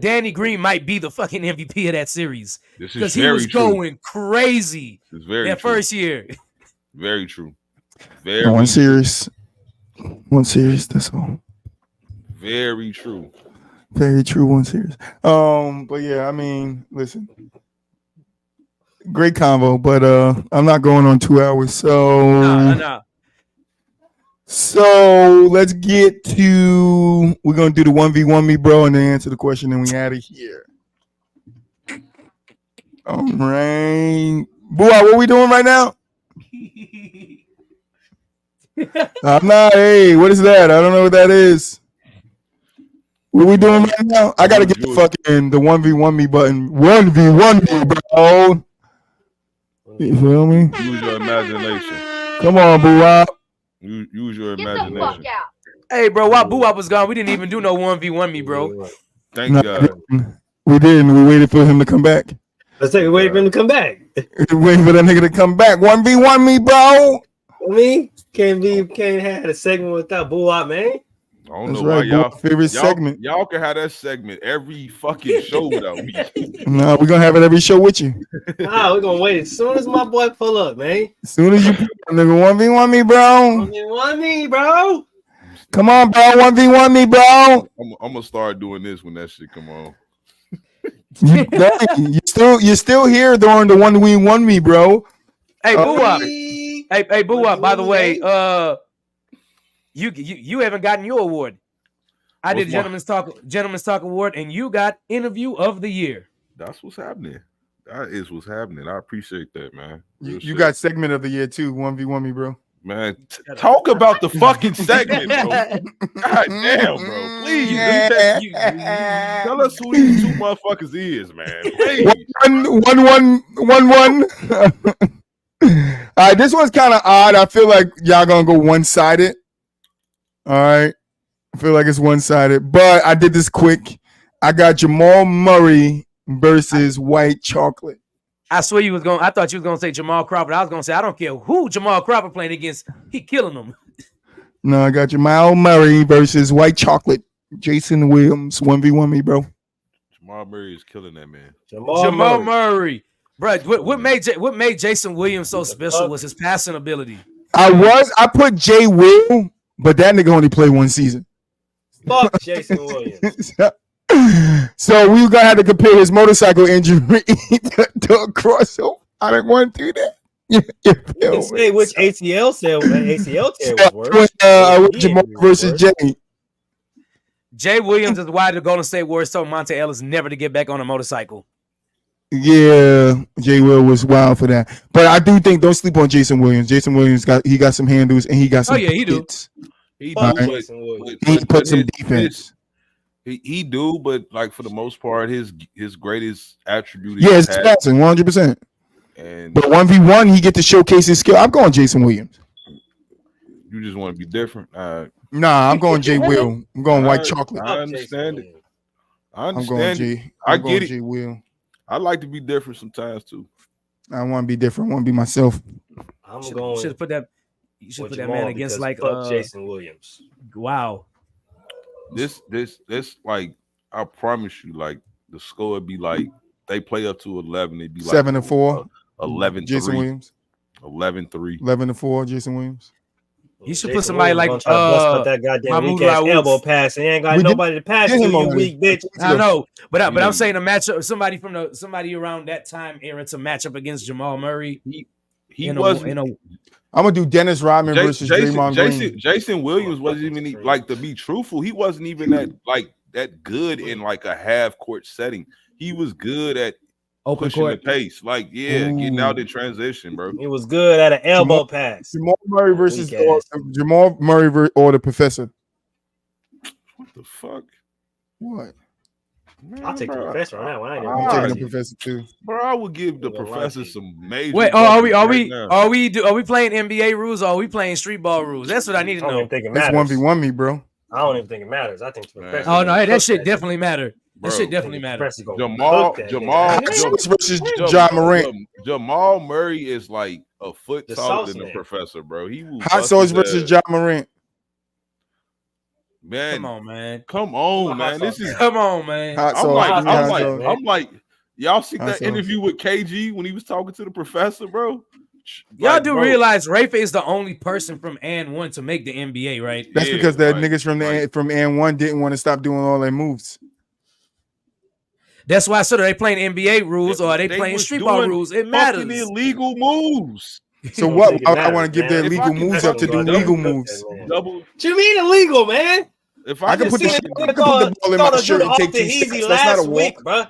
Danny Green might be the fucking MVP of that series because he was going crazy that first year. Very true. One series. That's all. Very true. Very true. One series. But yeah, I mean, listen, great combo, but I'm not going on 2 hours, so no. So let's get to. We're gonna do the 1v1 me, bro, and then answer the question, and we out of here. All right, boy, what we doing right now? I'm not. Hey, what is that? I don't know what that is. What we doing right now? I gotta get the 1v1 me button. 1v1 me, bro. You feel me? Use your imagination. Come on, boo. Use your Get imagination. the fuck out. Hey, bro, while Boo-Wop was gone, we didn't even do no 1v1 me, bro. Thank God. We didn't. We waited for him to come back. Let's take a wait for him to come back. Waiting for that nigga to come back. 1v1 me, bro. I mean, can't have a segment without Boo-Wop, man. I don't That's know why right, y'all favorite segment. Y'all can have that segment every fucking show without me. No, we're gonna have it every show with you. Nah, we're gonna wait as soon as my boy pull up, man. As soon as you pull up, nigga, 1v1 me, bro. 1v1 me, bro. Come on, bro. 1v1 me, bro. I'm gonna start doing this when that shit come on. You're still here during the 1v1 me, bro. Hey, Boo-Wop. Hey, Boo-Wop, by the way, You haven't gotten your award. I What's did Gentleman's Talk Award, and you got Interview of the Year. That's what's happening. That is what's happening. I appreciate that, man. You got segment of the year too. 1v1 me, bro. Man, talk about the fucking segment, bro. God damn, bro. Please, tell us who these two motherfuckers is, man. Please. 1-1-1-1. All right, this one's kind of odd. I feel like y'all gonna go one-sided. All right. I feel like it's one-sided, but I did this quick. I got Jamal Murray versus White Chocolate. I swear I thought you was gonna say Jamal Crawford. I was gonna say I don't care who Jamal Crawford playing against, he killing them. No, I got Jamal Murray versus White Chocolate. Jason Williams, 1v1 me, bro. Jamal Murray is killing that man. Jamal Murray. Bro, what made Jason Williams so special was his passing ability. I put Jay Will, but that nigga only played one season. Fuck Jason Williams. So we gonna have to compare his motorcycle injury to a crossover. I didn't want to do that. You can say which ACL tear was worse. With Jamal versus Jay. Jay Williams is why the Golden State Warriors told Monte Ellis never to get back on a motorcycle. Yeah, Jay Will was wild for that. But I do think don't sleep on Jason Williams. Jason Williams got some handles and he got some. Oh yeah, he do. He put some defense. He do, but like for the most part, his greatest attribute is passing 100%. And but 1v1, he get to showcase his skill. I'm going Jason Williams. You just want to be different. Nah, I'm going Jay Will. I'm going White Chocolate. I understand it. I'm going Jay. I get it. Jay Will. I like to be different sometimes too. I want to be different. I want to be myself. I'm going. Should put that. You should put that man against like Jason Williams. Wow. This like I promise you, like the score would be like they play up to 11. It'd be like 7-4. 11-3. Jason Williams. 11-3. 11-4. Jason Williams. You should put somebody like that goddamn weak ass elbow pass. He ain't got nobody to pass to, you weak bitch. I know, but I'm saying a matchup. Somebody around that time era to match up against Jamal Murray. He wasn't. I'm gonna do Dennis Rodman versus Draymond Green. Jason Williams wasn't even like, to be truthful. He wasn't even that good in like a half court setting. He was good at open pushing court the pace, like getting out in transition, bro. He was good at an elbow pass. Jamal Murray versus Jamal Murray or the Professor. What the fuck? What? Man, I'll take the Professor on that one. I'm taking the Professor too, bro. I would give the Professor some major. Wait, are we playing NBA rules or are we playing street ball rules? That's what I need to know. It's 1v1 me, bro. I don't even think it matters. I think the Professor. Oh no, that shit definitely matter. That shit definitely matters. Jamal versus John Morant. Jamal Murray is like a foot taller than the Professor, bro. He was Hot Sauce versus John Morant. Man, come on, man. Come on, man. Come on, man. I'm like, y'all see that interview with KG when he was talking to the Professor, bro? Y'all do realize Rafe is the only person from AN1 to make the NBA, right? That's because the niggas from AN1 didn't want to stop doing all their moves. That's why. So are they playing NBA rules or are they playing street ball rules? It matters. Illegal moves. So what? I want to give their legal moves up to do legal moves. What you mean illegal, man? If I can put the ball in my shirt and take 2 steps, that's not a walk, bro.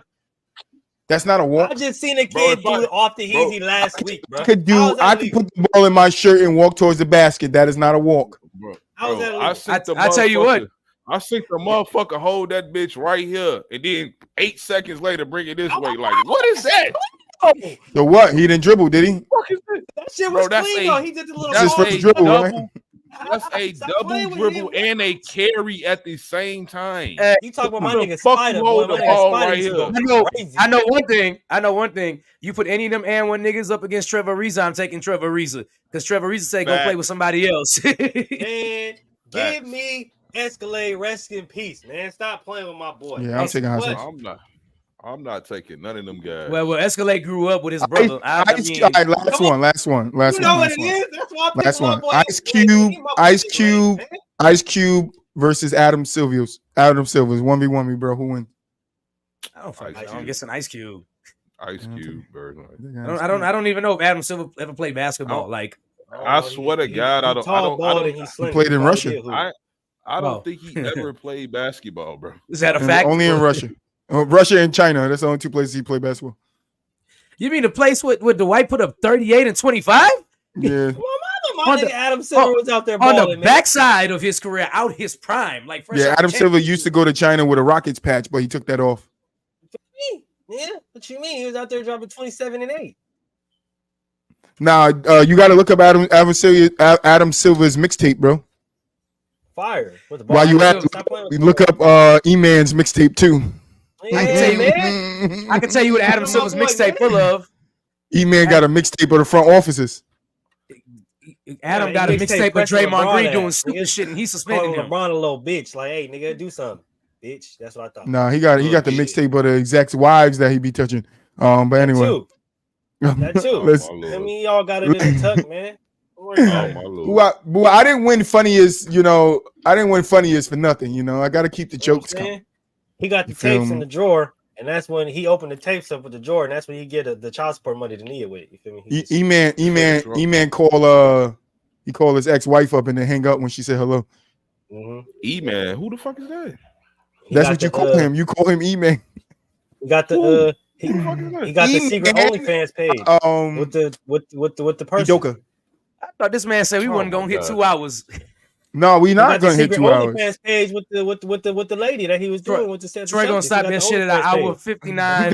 That's not a walk. I just seen a kid do it off the easy last week, bro. I could put the ball in my shirt and walk towards the basket. That is not a walk. Bro, I tell you what. I think the motherfucker hold that bitch right here, and then 8 seconds later bring it this way. Like, what is that? So what? He didn't dribble, did he? That shit was clean, though. He did the little. That's a dribble, right? That's a double dribble and a carry at the same time. You talk about my nigga Spider, boy. My nigga right here. I know one thing. You put any of them and1 niggas up against Trevor Ariza, I'm taking Trevor Ariza because Trevor Ariza say go play with somebody else. Man, give me Escalade, rest in peace, man. Stop playing with my boy. Yeah, I'm taking I'm not taking none of them guys. Well, Escalade grew up with his brother. Last one. You know what it is? That's why I'm last one. Ice Cube versus Adam Silvers. 1v1 me, bro. Who wins? I'm guessing Ice Cube. Ice Cube, bro. I don't even know if Adam Silver ever played basketball. I swear to God, I don't. He played in Russia. I don't think he ever played basketball, bro. Is that a fact? Only in Russia. Russia and China. That's the only two places he played basketball. You mean the place with the white put up 38 and 25? Yeah. My nigga Adam Silver was out there balling, on the backside of his career, out his prime. Like Adam Silver used to go to China with a Rockets patch, but he took that off. Yeah, what you mean? He was out there dropping 27 and 8. Nah, you got to look up Adam Silver's mixtape, bro. Fire. While you at, look up E-Man's mixtape too. Yeah, I can tell you what Adam Silver's mixtape full of. E-Man got a mixtape of the front offices. Adam got a mixtape of Draymond Green doing stupid shit, and he suspended him. LeBron a little bitch, like, hey, nigga, do something, bitch. That's what I thought. Nah, he got the mixtape of the exec's wives that he be touching. But anyway, that too. I mean, y'all got it in the tuck, man. Boy, I didn't win funniest, I didn't win funniest for nothing, I got to keep the jokes coming. He got the tapes in the drawer, and that's when he opened the tapes up with the drawer, and that's when he get the child support money to Nia with. You feel me? E-Man called his ex-wife up and then hang up when she said hello. Mm-hmm. E-Man, who the fuck is that? That's what you call him. You call him E-Man. He got the he got the secret OnlyFans page with the person. Idoka. I thought this man said we wasn't gonna hit 2 hours. No, we not gonna hit 2 hours. OnlyFans page with the lady that he was doing with the Troy gonna stop that shit at an hour 59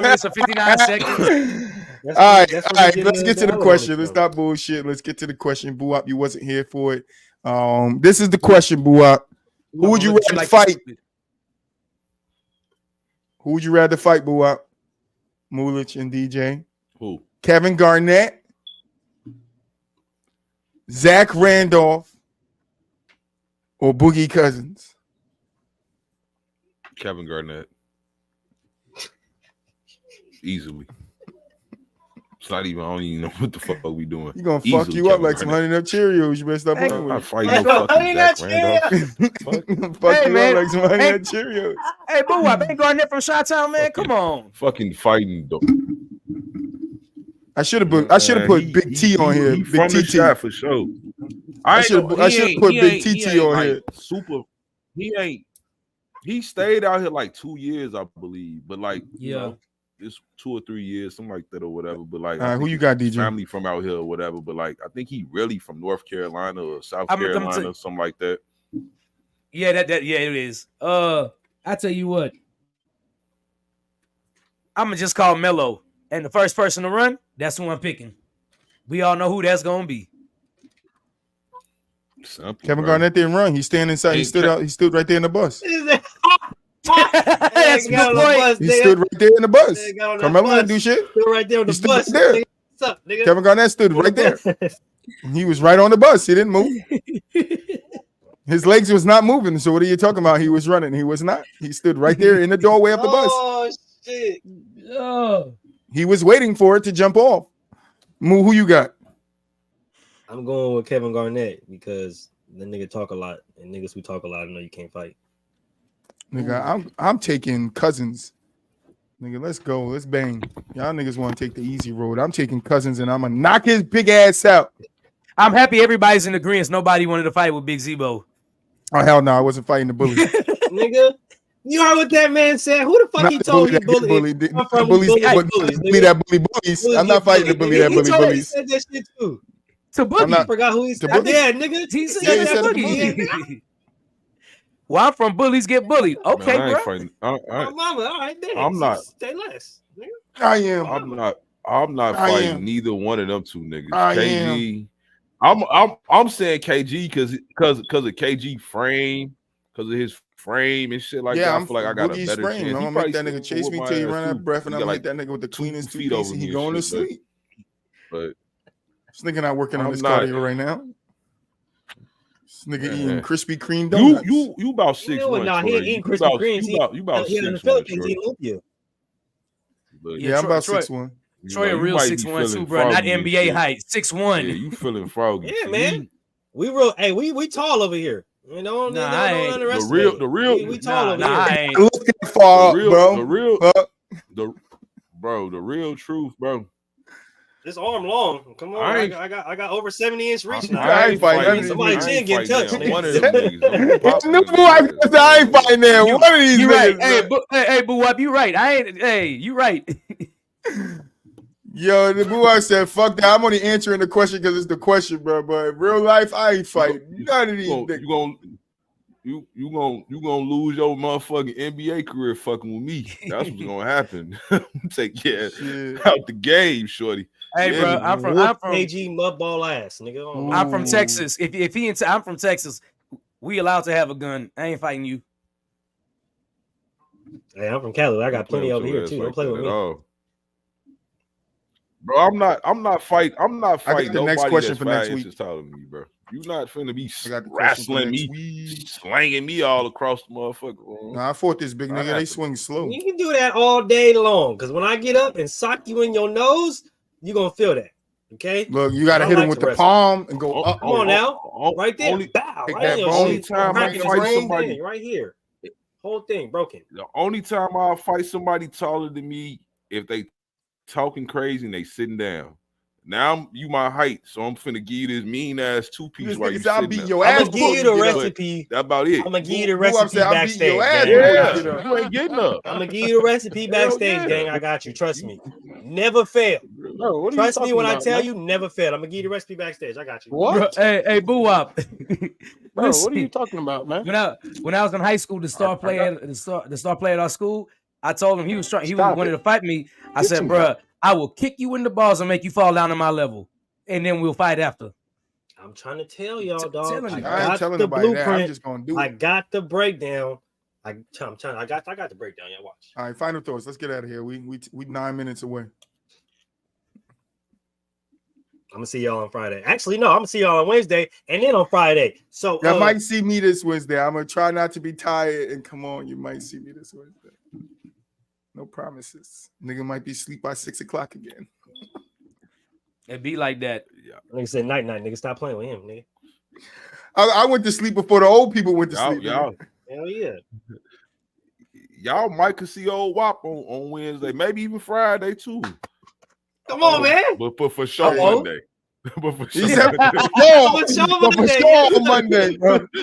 minutes or 59 seconds. All right. Let's get to the question. Let's stop bullshit. Let's get to the question. Boo-Wop, you wasn't here for it. This is the question, Boo-Wop. Who would you rather fight? Who would you rather fight, Boo-Wop? Mulich and DJ. Who? Kevin Garnett, Zach Randolph, or Boogie Cousins? Kevin Garnett. Easily. It's not even, I don't even know what the fuck we doing. He gonna fuck you up like some Honey Nut Cheerios. You better stop playing with it. Fight no fucking Zach Randolph. Fuck you up like some Honey Nut Cheerios. Hey, Boo-Wop, ain't Garnett from Chi-Town, man. Come on. Fucking fighting though. I should have put Big T on here. He Big from the TT. shot for sure. I should have put Big TT on here. Super. He stayed out here like 2 years, I believe. But like, you know, it's 2 or 3 years, something like that or whatever. But like, who you got, DJ? Family from out here or whatever. But like, I think he really from North Carolina or South Carolina, something like that. Yeah, that it is. I tell you what, I'm gonna just call Melo, and the first person to run, that's who I'm picking. We all know who that's gonna be. Simple, Kevin Garnett didn't run. He's standing inside. He stood right there in the bus. That's a good point. He stood right there in the bus. Carmelo didn't do shit. Stood right there on the bus. Right there. What's up, nigga? Kevin Garnett stood right there. He was right on the bus. He didn't move. His legs was not moving. So what are you talking about? He was running. He was not. He stood right there in the doorway of the bus. Oh shit! Oh. He was waiting for it to jump off. Moo, who you got? I'm going with Kevin Garnett because the nigga talk a lot, and niggas who talk a lot, I know you can't fight. Nigga, I'm taking Cousins. Nigga, let's go. Let's bang. Y'all niggas want to take the easy road. I'm taking Cousins, and I'm gonna knock his big ass out. I'm happy everybody's in agreement. Nobody wanted to fight with Big Zebo. Oh hell no, I wasn't fighting the bully. Nigga, you heard what that man said. Who the fuck Not he the told you bully? bullies? Bullies. I'm not fighting the bully that bully bullies. He said that shit too. To Boogie. I forgot who he said. Yeah, nigga. He said that Boogie. Well, I'm from bullies get bullied. Okay, man, bro. Fighting. Mama, all right, then. I'm not. Stay less. Nigga. I am. I'm not fighting neither one of them two niggas. KG. I'm saying KG because of KG frame, because of his frame and shit like that. I feel like I got a better chance. I'm gonna make that nigga chase me till you run out of breath, and I'm gonna hit that nigga with the cleanest toothpaste, and he going to sleep. But this nigga not working on his cardio right now. This nigga eating Krispy Kreme donuts. You about 6'1". Nah, he ain't eating Krispy Kremes. You about 6'1". Yeah, I'm about 6'1". Troy a real 6'1" too, bro. Not NBA height. 6'1". Yeah, you feeling froggy. Yeah, man. We real. Hey, we tall over here. You know, nah, I ain't. The real. We tall over here. I ain't. Looking far, bro. The real truth, bro. This arm long. Come on, I got over 70-inch reach now. I ain't fighting. Somebody chin getting touched. One of them niggas. New boy, I ain't fighting there. One of these You niggas. right. Hey, Boo Wop, you right. You right. Yo, the boy said, "Fuck that." I'm only answering the question because it's the question, bro. But in real life, I ain't fighting none of these niggas. You gonna lose your motherfucking NBA career fucking with me. That's what's gonna happen. Take out the game, shorty. Hey, bro, I'm from AG mudball ass, nigga. I'm from Texas. I'm from Texas. We allowed to have a gun. I ain't fighting you. Hey, I'm from Cali. I got plenty over here too. Don't play with me. All. Bro, I'm not fighting. I got the next question for next week. Taller than me, bro. You not finna be wrestling me, slanging me all across the motherfucker room. Nah, I fought this big nigga. They swing slow. You can do that all day long. Because when I get up and sock you in your nose, you're gonna feel that. Okay. Look, you gotta hit him with the palm and go up. Come on now. Right there. Bow. Right there. Only time I fight somebody right here. Whole thing broken. The only time I'll fight somebody taller than me if they talking crazy and they sitting down. Now you my height, so I'm finna give you this mean ass 2-piece while you sitting there. I'm gonna give you the recipe. That's about it. I'm gonna give you the recipe backstage. You ain't getting up. I'm gonna give you the recipe backstage, gang. I got you. Trust me. Never fail. Bro, trust me when I tell you, never fail. I'm gonna give you the recipe backstage. I got you. What? Hey, Boo Wop. Bro, what are you talking about, man? When I was in high school, the star player at our school, I told him he wanted to fight me. I said, bro, I will kick you in the balls and make you fall down to my level, and then we'll fight after. I'm trying to tell y'all, dog. I ain't telling nobody that. I'm just gonna do it. I got the breakdown. I got the breakdown. Y'all watch. All right, final thoughts. Let's get out of here. We 9 minutes away. I'm gonna see y'all on Friday. Actually, no, I'm gonna see y'all on Wednesday and then on Friday. So you might see me this Wednesday. I'm gonna try not to be tired and come on. You might see me this Wednesday. No promises. Nigga might be asleep by 6 o'clock again. It be like that. Yeah. Nigga said night. Nigga, stop playing with him, nigga. I went to sleep before the old people went to sleep. Hell yeah. Y'all might could see old Wop on Wednesday, maybe even Friday too. Come on, man. But for sure Monday. But for sure. He said, for sure on Monday, bro.